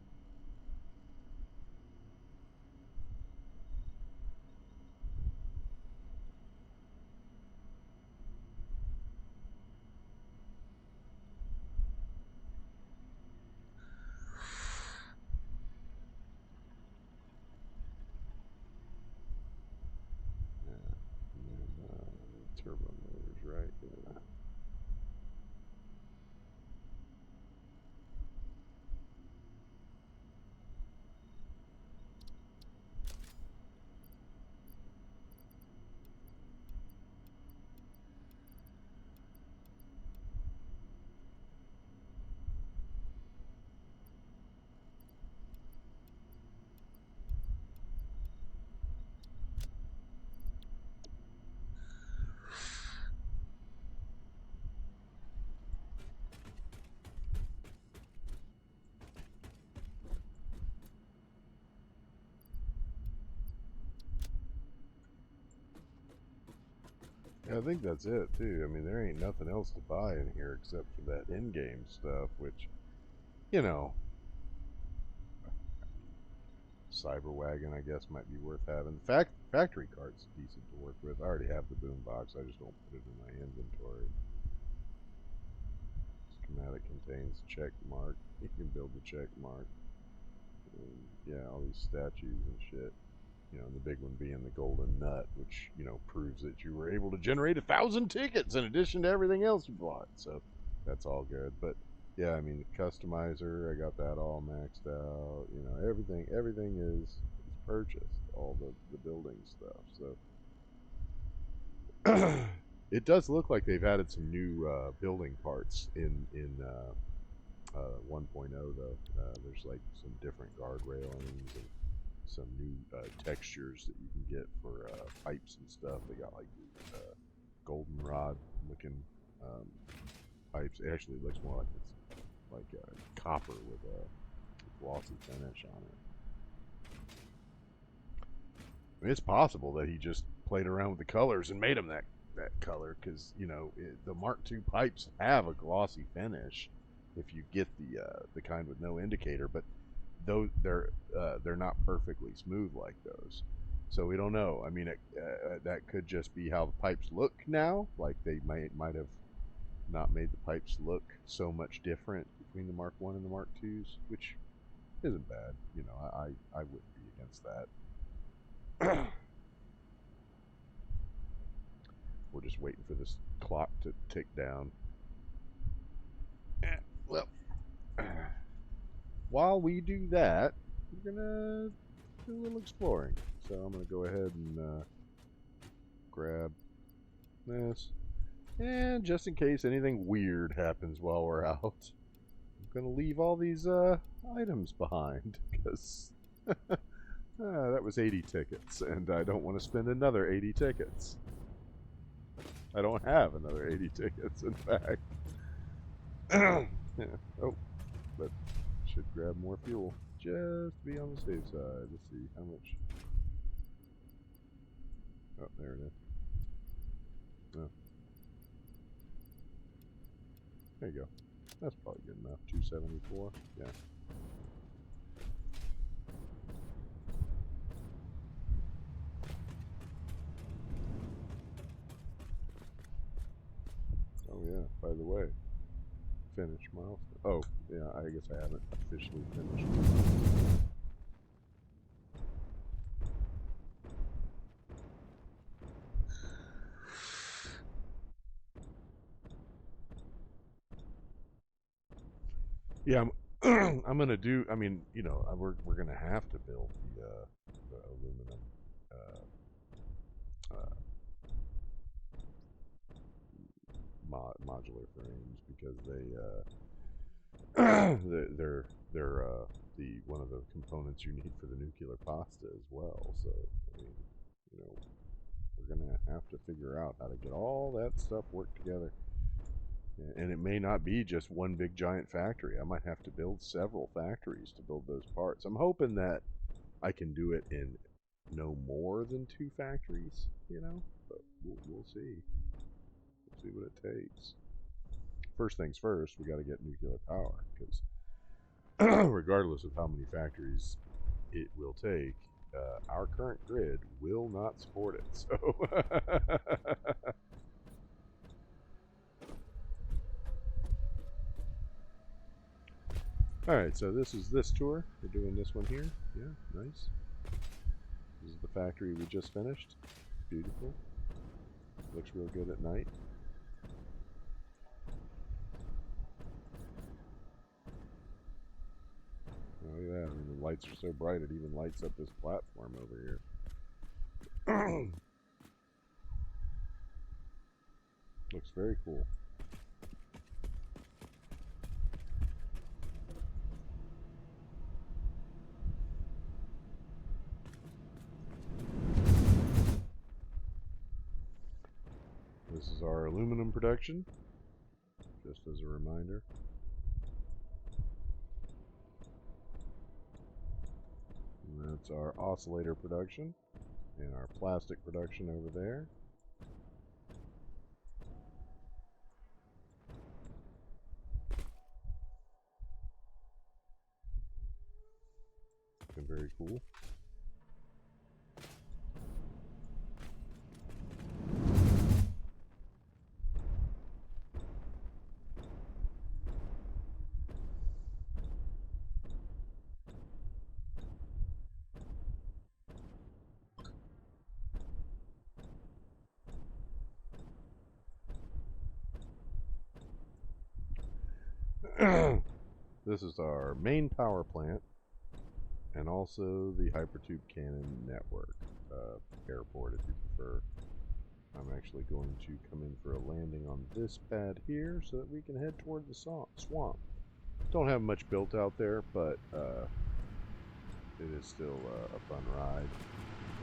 right. Yeah. I think that's it too. I mean, there ain't nothing else to buy in here except for that in-game stuff, which, you know, Cyberwagon, I guess, might be worth having. The factory cart's decent to work with. I already have the boombox. I just don't put it in my inventory. Schematic contains check mark. You can build the check mark. And yeah, all these statues and shit. You know, the big one being the golden nut, which, you know, proves that you were able to generate 1,000 tickets in addition to everything else you bought. So that's all good. But yeah, I mean, the customizer, I got that all maxed out. You know, everything is purchased, all the building stuff. So it does look like they've added some new building parts in 1.0 though. There's like some different guard railings and some new textures that you can get for pipes and stuff. They got like these goldenrod looking pipes. It actually looks more like it's like copper with a glossy finish on it. I mean, it's possible that he just played around with the colors and made them that color, because you know the Mark II pipes have a glossy finish if you get the kind with no indicator, but those they're not perfectly smooth like those. So we don't know. I mean, that could just be how the pipes look now. Like they might have not made the pipes look so much different between the Mark I and the Mark IIs, which isn't bad. You know, I wouldn't be against that. We're just waiting for this clock to tick down. Well, while we do that, we're gonna do a little exploring. So I'm gonna go ahead and grab this, and just in case anything weird happens while we're out, I'm gonna leave all these items behind because that was 80 tickets, and I don't want to spend another 80 tickets. I don't have another 80 tickets, in fact. Yeah. Oh, but should grab more fuel just to be on the safe side. Let's see how much. Oh, there it is. Oh, there you go. That's probably good enough. 274. Yeah. Oh yeah. By the way, finish milestone. Oh yeah. I guess I haven't officially finished. Yeah, I'm gonna do. I mean, you know, we're gonna have to build the aluminum uh, modular frames because they're the one of the components you need for the nuclear pasta as well. So I mean, you know, we're gonna have to figure out how to get all that stuff worked together. And it may not be just one big giant factory. I might have to build several factories to build those parts. I'm hoping that I can do it in no more than 2 factories, you know, but we'll see. We'll see what it takes. First things first, we got to get nuclear power because regardless of how many factories it will take, our current grid will not support it. So, all right. So this is this tour. We're doing this one here. Yeah, nice. This is the factory we just finished. Beautiful. Looks real good at night. the lights are so bright it even lights up this platform over here. Looks very cool. This is our aluminum production, just as a reminder. And that's our oscillator production and our plastic production over there. Looking very cool. This is our main power plant and also the hypertube cannon network airport, if you prefer. I'm actually going to come in for a landing on this pad here so that we can head toward the swamp. Don't have much built out there, but it is still a fun ride.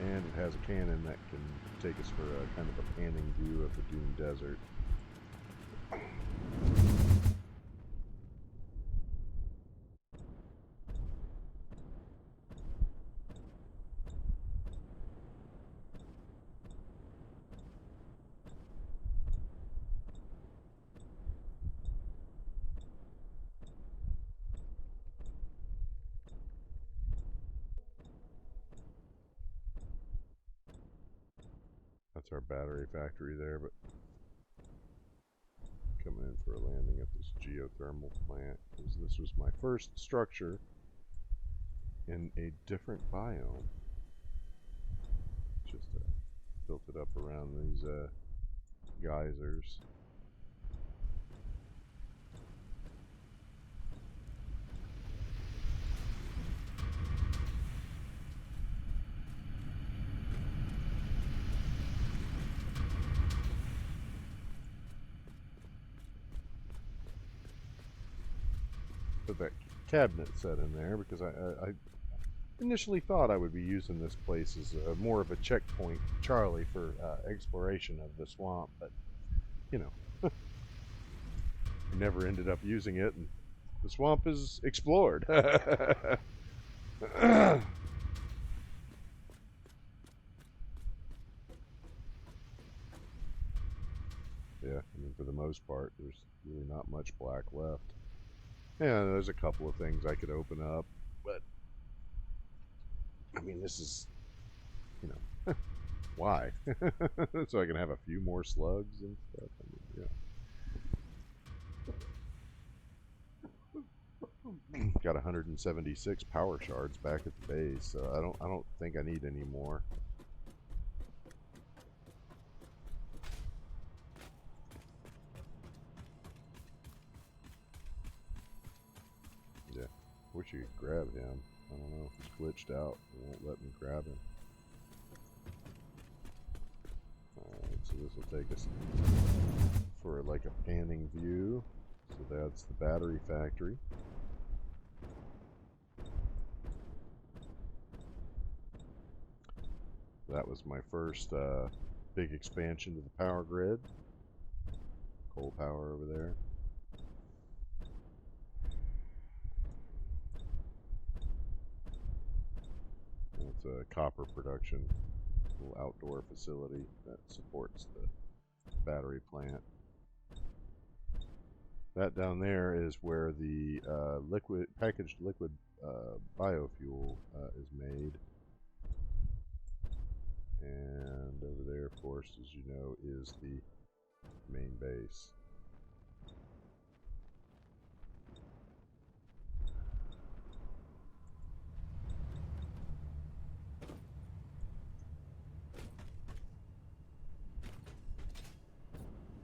And it has a cannon that can take us for a kind of a panning view of the Dune Desert. That's our battery factory there, but coming in for a landing at this geothermal plant because this was my first structure in a different biome. Just built it up around these geysers. Put that cabinet set in there because I initially thought I would be using this place as more of a checkpoint Charlie for exploration of the swamp, but you know, I never ended up using it, and the swamp is explored. Yeah, I mean, for the most part, there's really not much black left. Yeah, there's a couple of things I could open up, but I mean, this is, you know, why? So I can have a few more slugs and stuff. I mean, yeah. Got 176 power shards back at the base, so I don't think I need any more. Yeah, wish you could grab him. I don't know if he's glitched out. It won't let me grab him. Alright, so this will take us for like a panning view. So that's the battery factory. That was my first big expansion to the power grid. Coal power over there. It's a copper production, little outdoor facility that supports the battery plant. That down there is where the packaged liquid biofuel is made. And over there, of course, as you know, is the main base.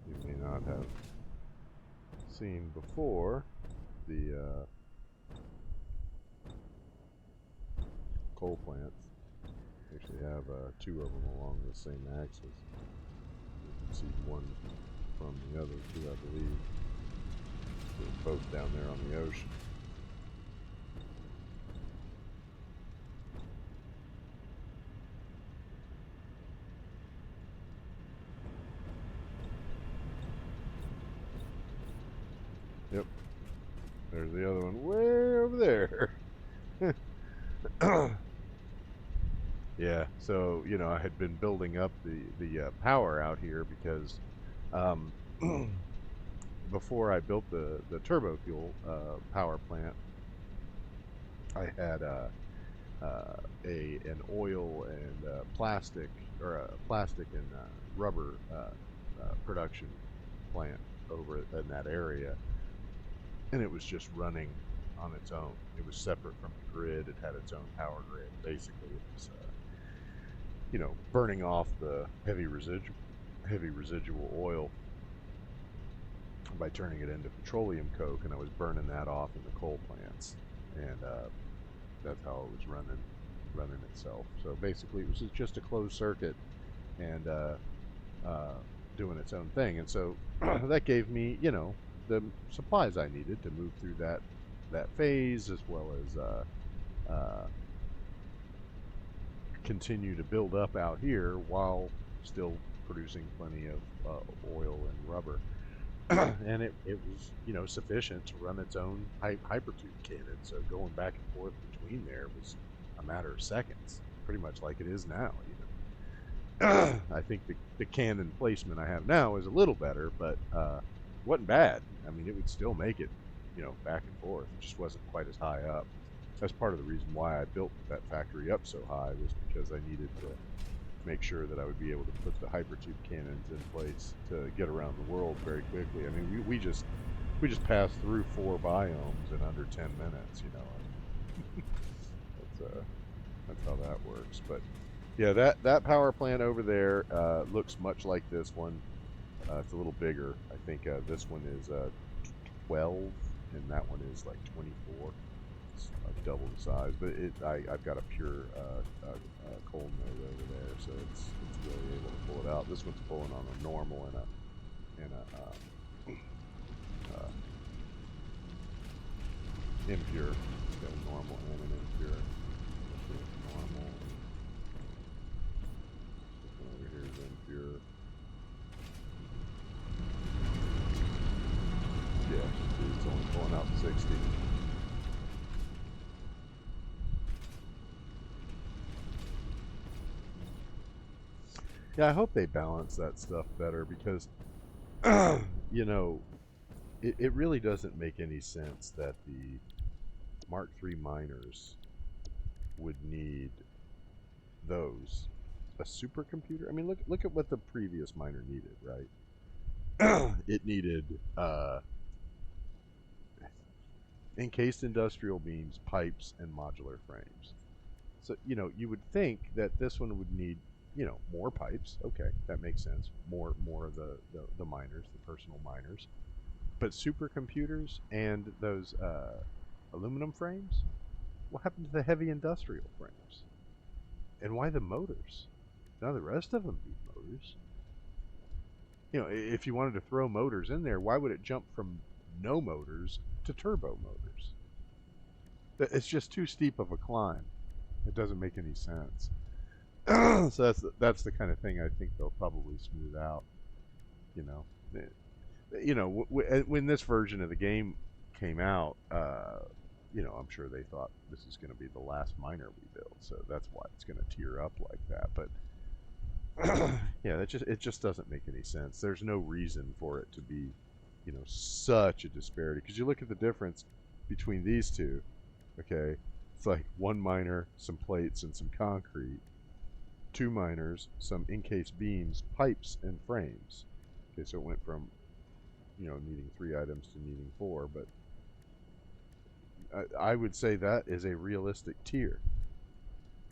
You may not have seen before the coal plants. Actually have two of them along the same axis. You can see one from the other two, I believe. They're both down there on the ocean. Yep. There's the other one way over there. Yeah, so I had been building up the power out here because um, before I built the turbo fuel power plant, I had an oil and plastic or a plastic and rubber production plant over in that area, and it was just running on its own. It was separate from the grid. It had its own power grid. Basically, it was burning off the heavy residual oil by turning it into petroleum coke, and I was burning that off in the coal plants, and that's how it was running itself. So basically, it was just a closed circuit and doing its own thing, and so that gave me the supplies I needed to move through that phase, as well as continue to build up out here while still producing plenty of oil and rubber. And it was sufficient to run its own hypertube cannon. So going back and forth between there was a matter of seconds, pretty much like it is now. I think the cannon placement I have now is a little better, but wasn't bad. I mean, it would still make it back and forth. It just wasn't quite as high up. That's part of the reason why I built that factory up so high, was because I needed to make sure that I would be able to put the hypertube cannons in place to get around the world very quickly. I mean, we just passed through 4 biomes in under 10 minutes. That's how that works. But yeah, that power plant over there looks much like this one. It's a little bigger. I think this one is 12, and that one is like 24. It's like double the size. But I've got a pure coal node over there, so it's really able to pull it out. This one's pulling on a normal and a impure. It's got a normal and an impure. Normal. This one over here is impure. Yeah, see, it's only pulling out 60. Yeah, I hope they balance that stuff better, because it really doesn't make any sense that the Mark III miners would need those. A supercomputer? I mean, look at what the previous miner needed, right? It needed encased industrial beams, pipes, and modular frames. So, you would think that this one would need, more pipes. Okay, that makes sense. More of the miners, the personal miners. But supercomputers and those aluminum frames? What happened to the heavy industrial frames? And why the motors? Now the rest of them need motors. If you wanted to throw motors in there, why would it jump from no motors to turbo motors? It's just too steep of a climb. It doesn't make any sense. So that's the kind of thing I think they'll probably smooth out. When this version of the game came out, I'm sure they thought this is going to be the last miner we build, so that's why it's going to tear up like that. But yeah, it just doesn't make any sense. There's no reason for it to be, such a disparity, because you look at the difference between these two. Okay, it's like one miner, some plates, and some concrete. 2 miners, some encased beams, pipes, and frames. Okay, so it went from needing 3 items to needing 4, but I would say that is a realistic tier.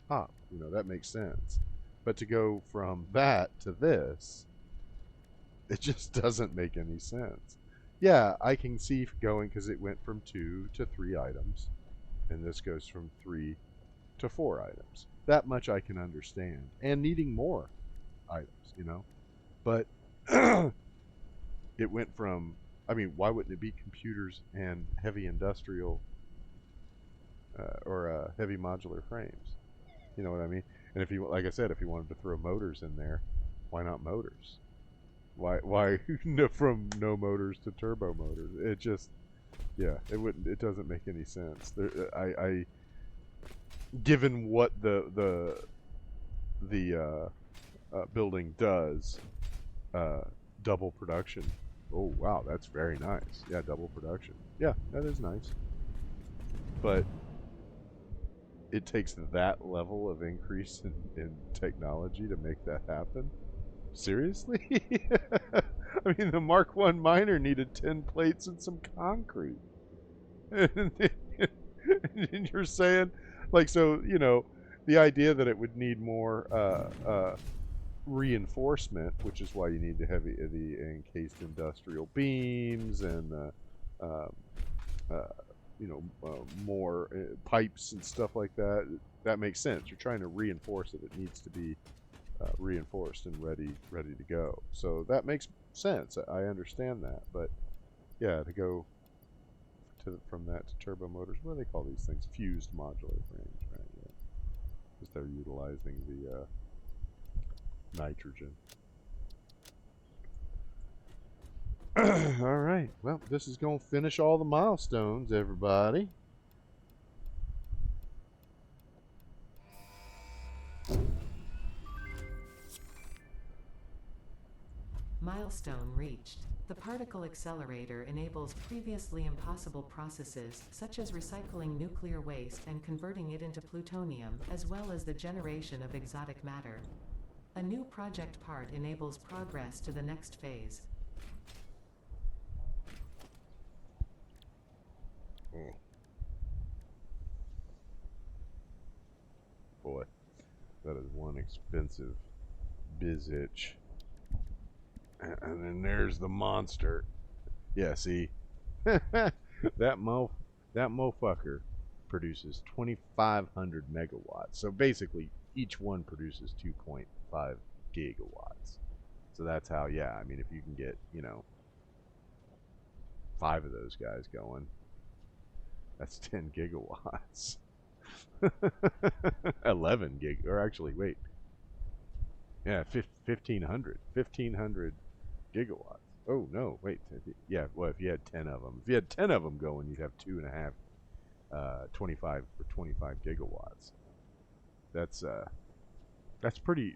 That makes sense. But to go from that to this, it just doesn't make any sense. Yeah, I can see going, because it went from 2 to 3 items, and this goes from 3 to 4 items. That much I can understand. And needing more items, you know? But it went from, I mean, why wouldn't it be computers and heavy industrial or heavy modular frames? You know what I mean? And if you, like I said, if you wanted to throw motors in there, why not motors? Why from no motors to turbo motors? It just, yeah, it doesn't make any sense. I given what the building does, double production. Oh wow, that's very nice. Yeah, double production. Yeah, that is nice. But it takes that level of increase in technology to make that happen. Seriously? I mean, the Mark I miner needed 10 plates and some concrete. And you're saying, like, so, you know, the idea that it would need more reinforcement, which is why you need the encased industrial beams and uh, more pipes and stuff like that. That makes sense. You're trying to reinforce it. It needs to be reinforced and ready to go. So that makes sense. I understand that. But yeah, to go from that to turbo motors, what do they call these things? Fused modular frames, right? Yeah. Because they're utilizing the nitrogen. All right. Well, this is going to finish all the milestones, everybody.
Milestone reached. The particle accelerator enables previously impossible processes, such as recycling nuclear waste and converting it into plutonium, as well as the generation of exotic matter. A new project part enables progress to the next phase.
Oh. Boy, that is one expensive bizitch. And then there's the monster. Yeah, see? that mofucker produces 2,500 megawatts. So basically, each one produces 2.5 gigawatts. So that's how, yeah, I mean, if you can get, 5 of those guys going, that's 10 gigawatts. 11 gig, or actually, wait. Yeah, 1,500. 1,500 gigawatts. Oh, no, wait. Yeah, well, if you had 10 of them. If you had 10 of them going, you'd have 25 gigawatts. That's pretty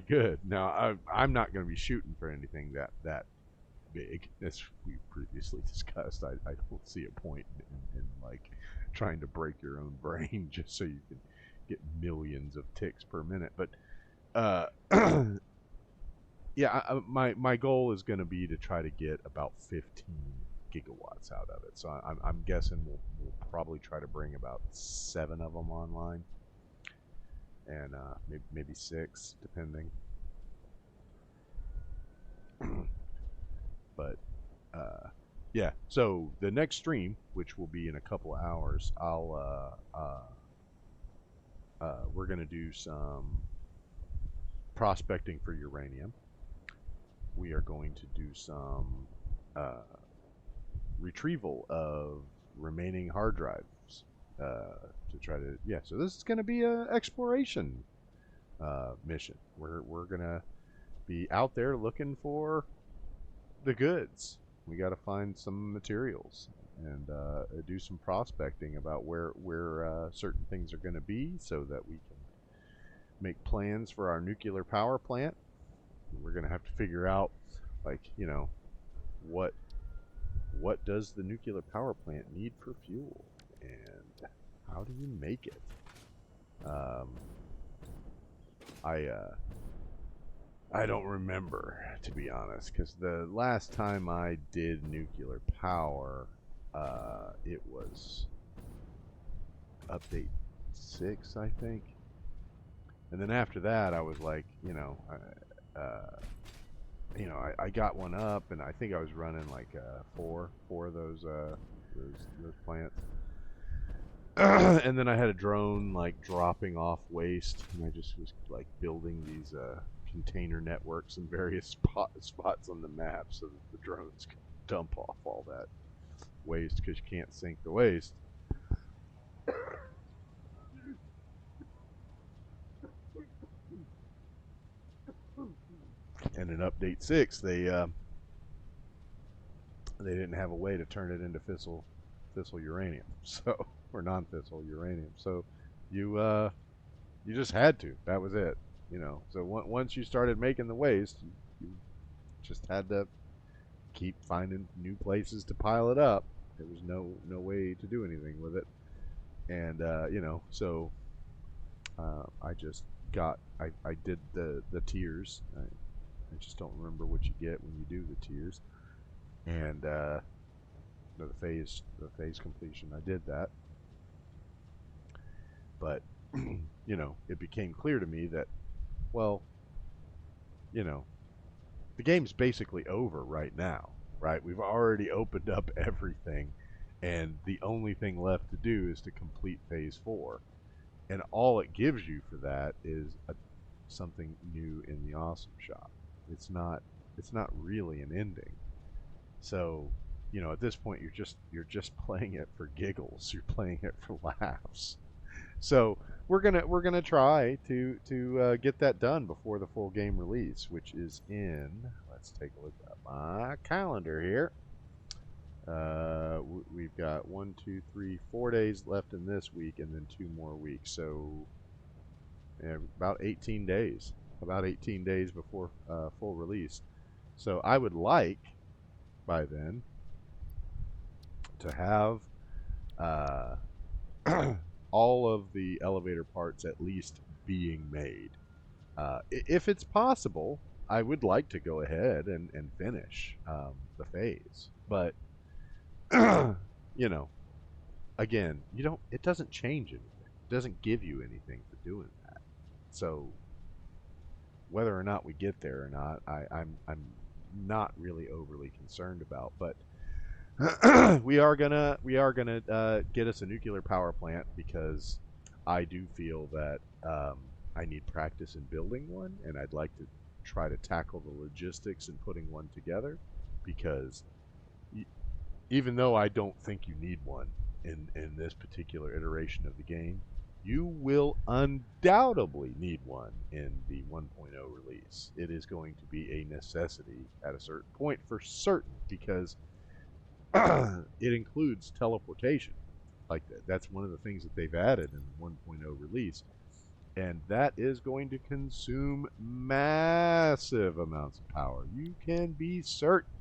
good. Now, I'm not going to be shooting for anything that big, as we previously discussed. I don't see a point in like trying to break your own brain just so you can get millions of ticks per minute. But yeah, my goal is going to be to try to get about 15 gigawatts out of it. So I'm guessing we'll probably try to bring about 7 of them online, and maybe 6, depending. But yeah, so the next stream, which will be in a couple of hours, we're going to do some prospecting for uranium. We are going to do some retrieval of remaining hard drives to try to, yeah, so this is going to be an exploration mission. We're going to be out there looking for the goods. We got to find some materials and do some prospecting about where certain things are going to be, so that we can make plans for our nuclear power plant. We're going to have to figure out, like, what does the nuclear power plant need for fuel, and how do you make it? I don't remember, to be honest, because the last time I did nuclear power, it was update 6, I think. And then after that, I was like, I got one up, and I think I was running like 4 of those plants. And then I had a drone like dropping off waste, and I just was like building these container networks in various spots on the map so that the drones could dump off all that waste because you can't sink the waste. And in update 6, they didn't have a way to turn it into fissile uranium, so or non-fissile uranium. So you you just had to. That was it. So once you started making the waste, you just had to keep finding new places to pile it up. There was no way to do anything with it, and I just I did the tiers. I just don't remember what you get when you do the tiers, and no, the phase completion. I did that, but it became clear to me that, well, you know, the game's basically over right now, right? We've already opened up everything, and the only thing left to do is to complete phase 4. And all it gives you for that is something new in the awesome shop. It's not really an ending. So, at this point you're just playing it for giggles. You're playing it for laughs. So we're gonna try to get that done before the full game release, which is in. Let's take a look at my calendar here. We've got 1, 2, 3, 4 days left in this week, and then 2 more weeks. So yeah, about 18 days. About 18 days before full release. So I would like by then to have uh, all of the elevator parts at least being made. If it's possible, I would like to go ahead and finish the phase. But you know, again, you don't. It doesn't change anything. It doesn't give you anything for doing that. So whether or not we get there or not, I'm not really overly concerned about. But we are gonna get us a nuclear power plant because I do feel that I need practice in building one, and I'd like to try to tackle the logistics in putting one together because even though I don't think you need one in this particular iteration of the game, you will undoubtedly need one in the 1.0 release. It is going to be a necessity at a certain point for certain because it includes teleportation. Like that's one of the things that they've added in the 1.0 release, and that is going to consume massive amounts of power. You can be certain.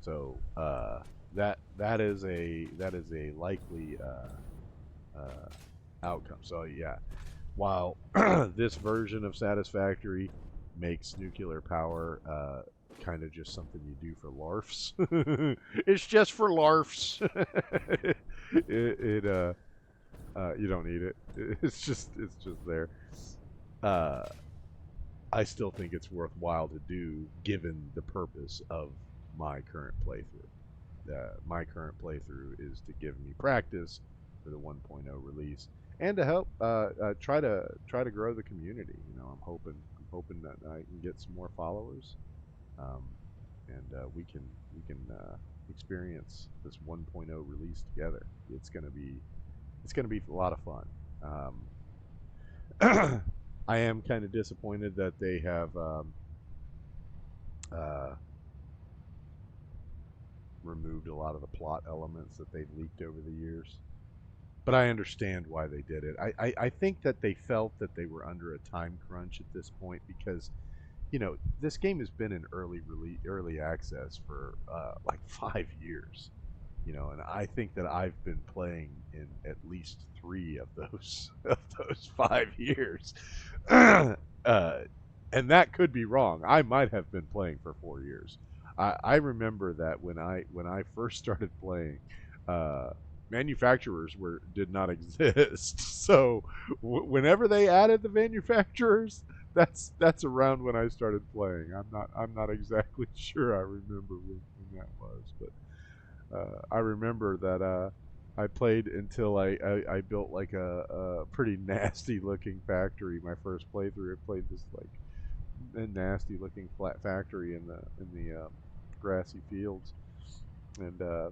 So that is a likely outcome. So yeah, while this version of Satisfactory makes nuclear power kind of just something you do for larfs, it's just for larfs. You don't need it. It's just there. Uh, I still think it's worthwhile to do given the purpose of my current playthrough. My current playthrough is to give me practice for the 1.0 release and to help try to grow the community. I'm hoping that I can get some more followers, um, and we can experience this 1.0 release together. It's gonna be a lot of fun. I am kind of disappointed that they have uh, removed a lot of the plot elements that they've leaked over the years. But I understand why they did it. I think that they felt that they were under a time crunch at this point because this game has been in early access for like 5 years. And I think that I've been playing in at least 3 of those 5 years. And that could be wrong. I might have been playing for 4 years. I remember that when I first started playing, uh, manufacturers did not exist. So whenever they added the manufacturers, that's around when I started playing. I'm not exactly sure I remember when that was, but I remember that. I played until I built like a pretty nasty looking factory. My first playthrough, I played this like a nasty looking flat factory in the grassy fields, and uh,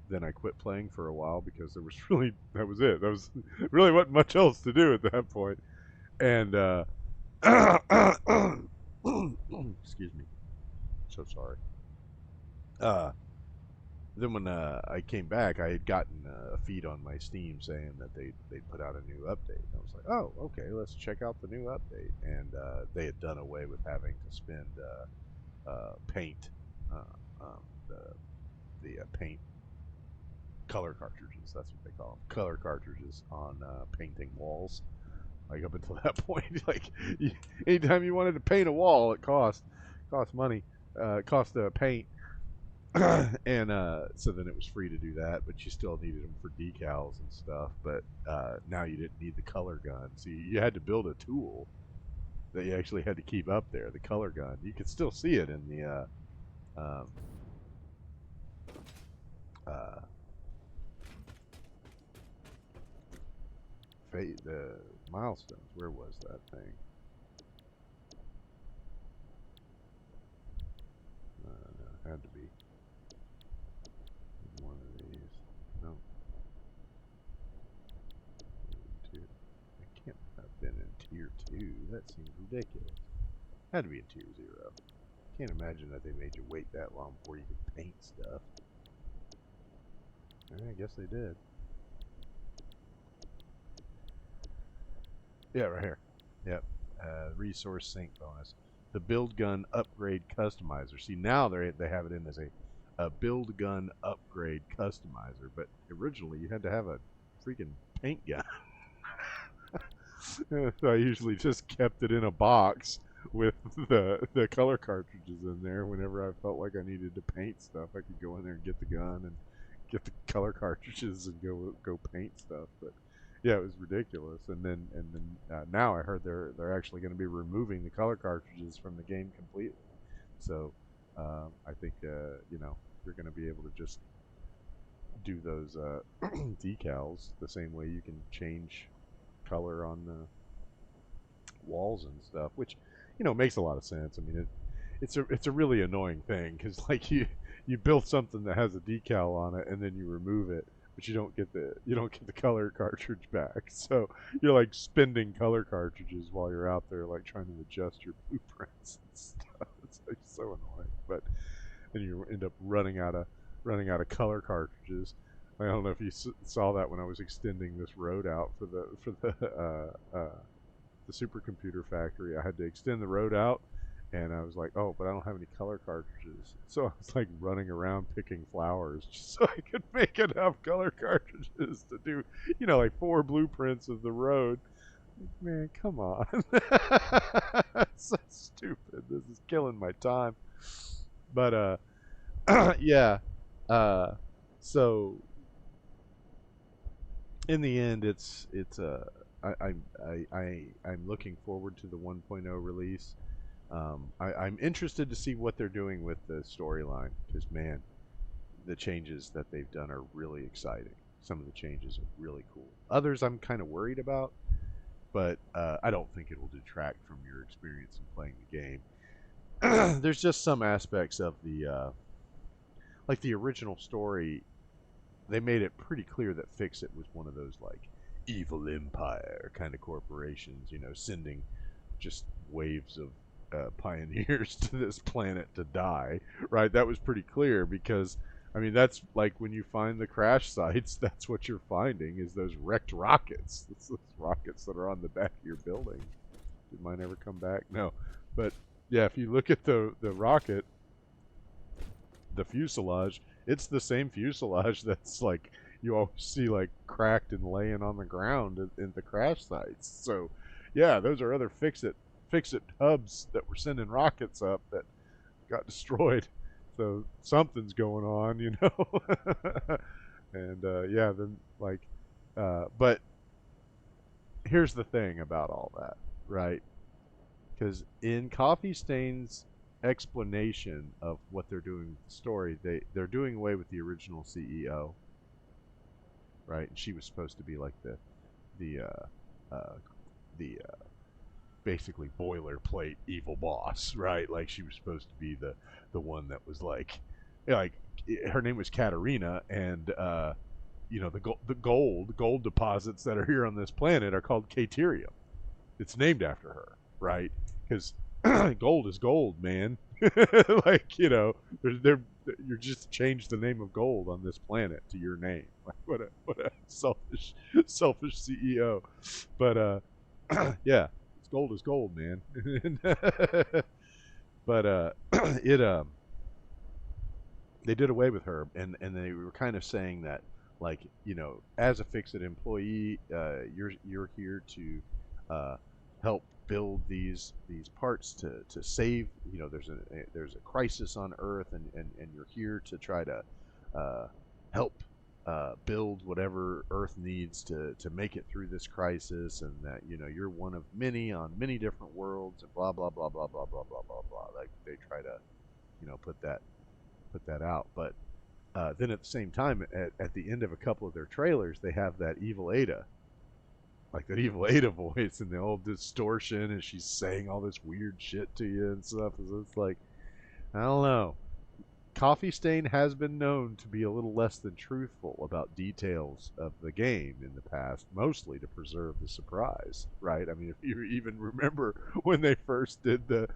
then I quit playing for a while because there was really that was it. There was really wasn't much else to do at that point. And excuse me, so sorry. Uh, then when I came back, I had gotten a feed on my Steam saying that they put out a new update. And I was like, oh, okay, let's check out the new update. And they had done away with having to spend paint, the paint color cartridges. That's what they call them, color cartridges on painting walls. Like up until that point, like you, anytime you wanted to paint a wall, it cost money, cost paint, and so then it was free to do that, but you still needed them for decals and stuff. But now you didn't need the color gun, so you had to build a tool that you actually had to keep up there. The color gun, you could still see it in the um, uh, the milestones. Where was that thing? No, had to be one of these. No, two. I can't have been in tier 2. That seems ridiculous. Had to be in tier 0. Can't imagine that they made you wait that long before you could paint stuff. I guess they did. Yeah, right here. Yep. Resource sync bonus. The build gun upgrade customizer. See, now they have it in as a build gun upgrade customizer, but originally you had to have a freaking paint gun. So I usually just kept it in a box with the color cartridges in there. Whenever I felt like I needed to paint stuff, I could go in there and get the gun and get the color cartridges and go paint stuff. But yeah, it was ridiculous. And then now I heard they're actually going to be removing the color cartridges from the game completely. So I think you're going to be able to just do those decals the same way you can change color on the walls and stuff, which makes a lot of sense. I mean, it's a really annoying thing because like you build something that has a decal on it and then you remove it, but you don't get the color cartridge back. So you're like spending color cartridges while you're out there like trying to adjust your blueprints and stuff. It's like so annoying, but then you end up running out of color cartridges. I don't know if you saw that when I was extending this road out for the supercomputer factory. I had to extend the road out, and I was like, oh, but I don't have any color cartridges. So I was like running around picking flowers just so I could make enough color cartridges to do, like 4 blueprints of the road. Like, man, come on. That's so stupid. This is killing my time. But, yeah. Uh, so in the end, I'm looking forward to the 1.0 release. I'm interested to see what they're doing with the storyline because man, the changes that they've done are really exciting. Some of the changes are really cool. Others I'm kind of worried about, but I don't think it will detract from your experience in playing the game. There's just some aspects of the like the original story. They made it pretty clear that Fix-It was one of those like evil empire kind of corporations, sending just waves of pioneers to this planet to die, right? That was pretty clear because, I mean, that's like when you find the crash sites, that's what you're finding is those wrecked rockets. It's those rockets that are on the back of your building. Did mine ever come back? No. But yeah, if you look at the rocket, the fuselage, it's the same fuselage that's like you always see like cracked and laying on the ground in the crash sites. So yeah, those are other fix it hubs that were sending rockets up that got destroyed. So something's going on, and yeah, then like, but here's the thing about all that, right? Because in Coffee Stain's explanation of what they're doing with the story. They're doing away with the original CEO, right? And she was supposed to be like the the basically boilerplate evil boss, right? Like she was supposed to be the one that was like her name was Katarina, and the gold deposits that are here on this planet are called Caterium. It's named after her, right? Because gold is gold, man. Like you're just changed the name of gold on this planet to your name. Like what a selfish CEO. But yeah, it's gold is gold, man. But it they did away with her, and they were kind of saying that, like, as a Fixit employee, you're here to help build these parts to save. There's a crisis on Earth, and you're here to try to help build whatever Earth needs to make it through this crisis, and that you're one of many on many different worlds, and blah blah blah blah blah blah blah blah blah. Like they try to put that out. But then at the same time, at the end of a couple of their trailers, they have that evil Ada, like that evil Ada voice and the old distortion, and she's saying all this weird shit to you and stuff. It's like, I don't know. Coffee Stain has been known to be a little less than truthful about details of the game in the past, mostly to preserve the surprise, right? I mean, if you even remember when they first did the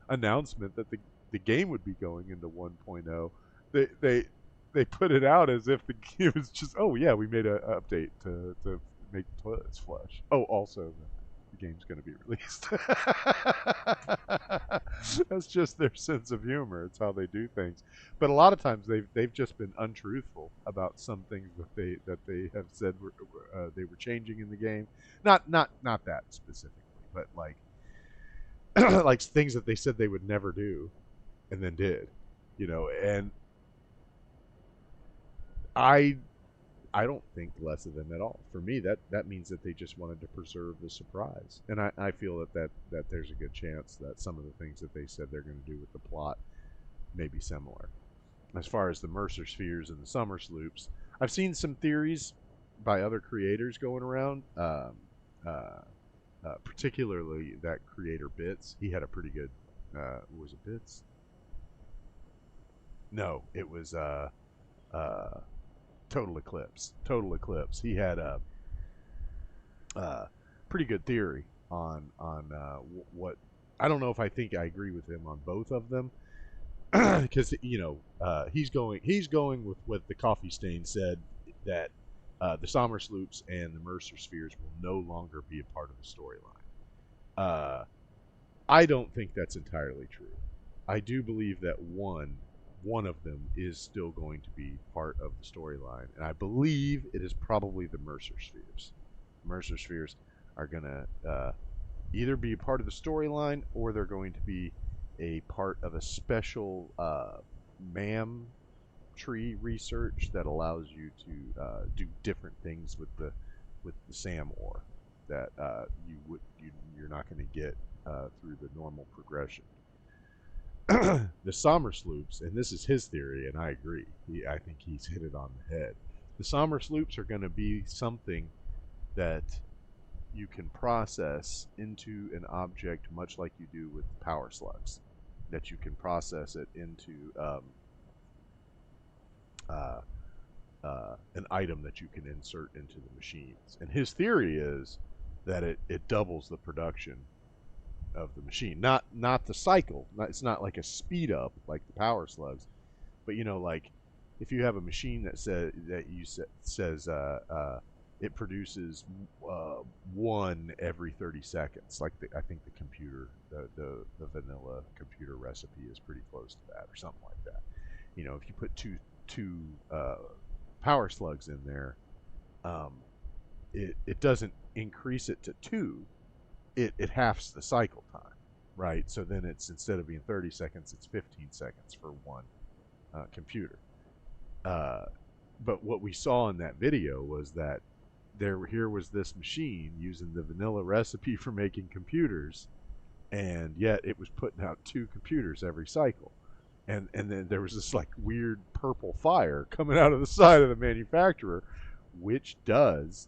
announcement that the game would be going into 1.0, they put it out as if it was just, oh yeah, we made an update to make the toilets flush. Oh, also the game's going to be released. That's just their sense of humor. It's how they do things. But a lot of times they've just been untruthful about some things that they have said they were changing in the game. Not that specifically, but like like things that they said they would never do and then did. And I I don't think less of them at all. For me, that means that they just wanted to preserve the surprise, and I feel that there's a good chance that some of the things that they said they're going to do with the plot may be similar. As far as the Mercer spheres and the Summer sloops, I've seen some theories by other creators going around. Particularly that creator Bits, he had a pretty good. Was it Bits? No, it was uh, Total Eclipse. Total Eclipse. He had pretty good theory on what. I don't know if I think I agree with him on both of them, because he's going with what the Coffee Stain said, that the Sommer sloops and the Mercer spheres will no longer be a part of the storyline. I don't think that's entirely true. I do believe that one of them is still going to be part of the storyline, and I believe it is probably the Mercer spheres. Mercer spheres are gonna either be a part of the storyline, or they're going to be a part of a special MAM tree research that allows you to do different things with the SAM ore that you're not going to get through the normal progression. The Sommer sloops, and this is his theory, and I agree. I think he's hit it on the head. The Sommer sloops are going to be something that you can process into an object, much like you do with power slugs. That you can process it into uh, an item that you can insert into the machines. And his theory is that it doubles the production of the machine. Not the cycle. It's not like a speed up like the power slugs, but like if you have a machine that says it produces one every 30 seconds, like I think the computer, the vanilla computer recipe is pretty close to that, or something like that. If you put two power slugs in there, um, it doesn't increase it to two. It halves the cycle time, right? So then it's, instead of being 30 seconds, it's 15 seconds for one computer. But what we saw in that video was that here was this machine using the vanilla recipe for making computers, and yet it was putting out 2 computers every cycle. And then there was this like weird purple fire coming out of the side of the manufacturer, which does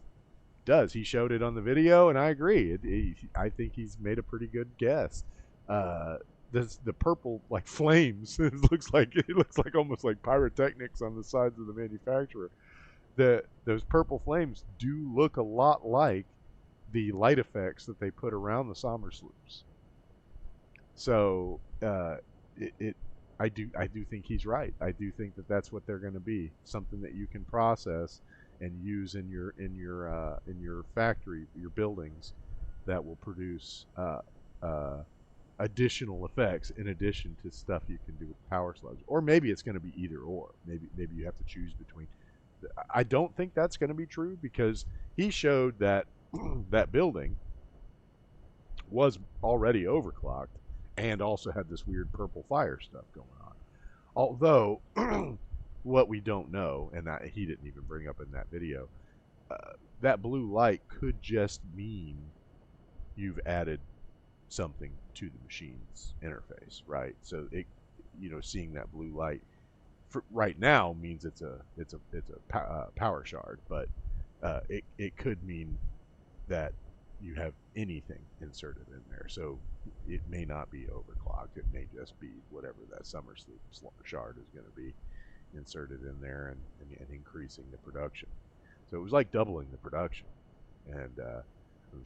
he showed it on the video, and I agree. I think he's made a pretty good guess. Uh, the purple like flames. It looks like almost like pyrotechnics on the sides of the manufacturer. Those purple flames do look a lot like the light effects that they put around the Sommersloops. So it, it I do think he's right. I do think that that's what they're going to be, something that you can process and use in your factory, your buildings, that will produce additional effects in addition to stuff you can do with power slugs. Or maybe it's going to be either or. Maybe you have to choose between. I don't think that's going to be true because he showed that that building was already overclocked and also had this weird purple fire stuff going on. Although, what we don't know, and that he didn't even bring up in that video, that blue light could just mean you've added something to the machine's interface, right? So seeing that blue light for right now means it's a power shard, but it could mean that you have anything inserted in there. So it may not be overclocked. It may just be whatever that summer sleep shard is going to be inserted in there and increasing the production. So it was like doubling the production. And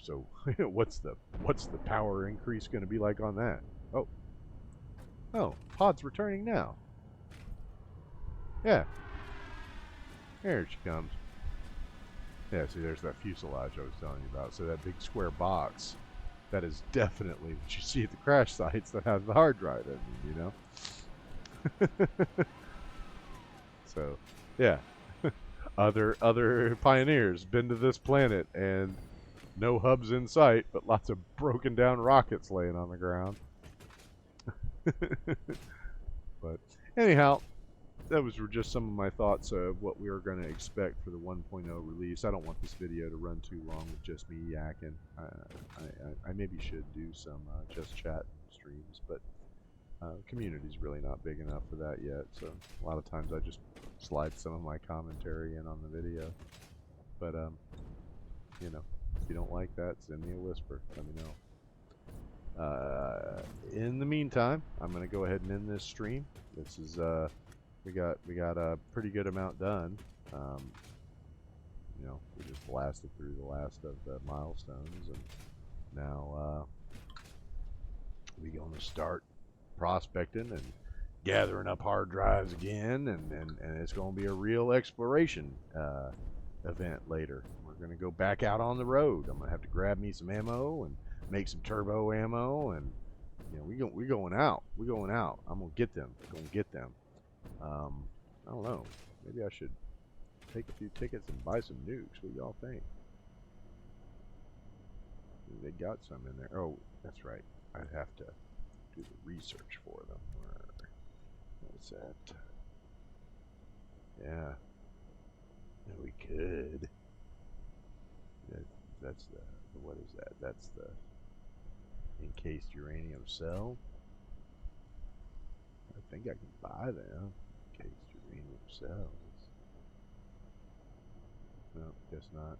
so what's the power increase going to be like on that? Oh, Pod's returning now. Yeah, here she comes. Yeah, see, there's that fuselage I was telling you about. So that big square box, that is definitely what you see at the crash sites that has the hard drive in them, So, yeah. Other pioneers been to this planet and no hubs in sight, but lots of broken down rockets laying on the ground. But anyhow, that was just some of my thoughts of what we are going to expect for the 1.0 release. I don't want this video to run too long with just me yakking. I maybe should do some just chat streams, but the community's really not big enough for that yet. So a lot of times I just slide some of my commentary in on the video. But if you don't like that, send me a whisper. Let me know. In the meantime, I'm going to go ahead and end this stream. This is we got a pretty good amount done. We just blasted through the last of the milestones, and now we're going to start prospecting and gathering up hard drives again, and it's going to be a real exploration event later. We're going to go back out on the road. I'm going to have to grab me some ammo and make some turbo ammo, and we're going out. We're going out. I'm going to get them. I'm going to get them. I don't know. Maybe I should take a few tickets and buy some nukes. What do y'all think? They got some in there. Oh, that's right. I'd have to do the research for them. What's that? Yeah. We could. That's the. What is that? That's the encased uranium cell. I think I can buy them. Encased uranium cells. No, guess not.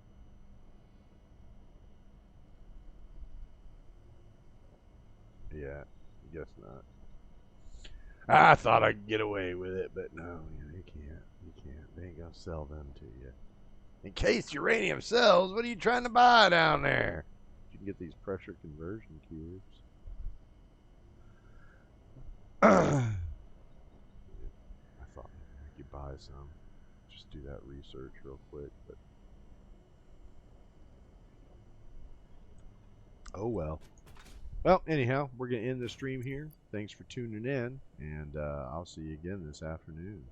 Yeah, guess not. I thought I could get away with it, but no, you can't. You can't. They ain't gonna sell them to you. Encased uranium cells? What are you trying to buy down there? You can get these pressure conversion cubes. I thought maybe I could buy some. Just do that research real quick, but oh well. Well, anyhow, we're going to end the stream here. Thanks for tuning in, and I'll see you again this afternoon.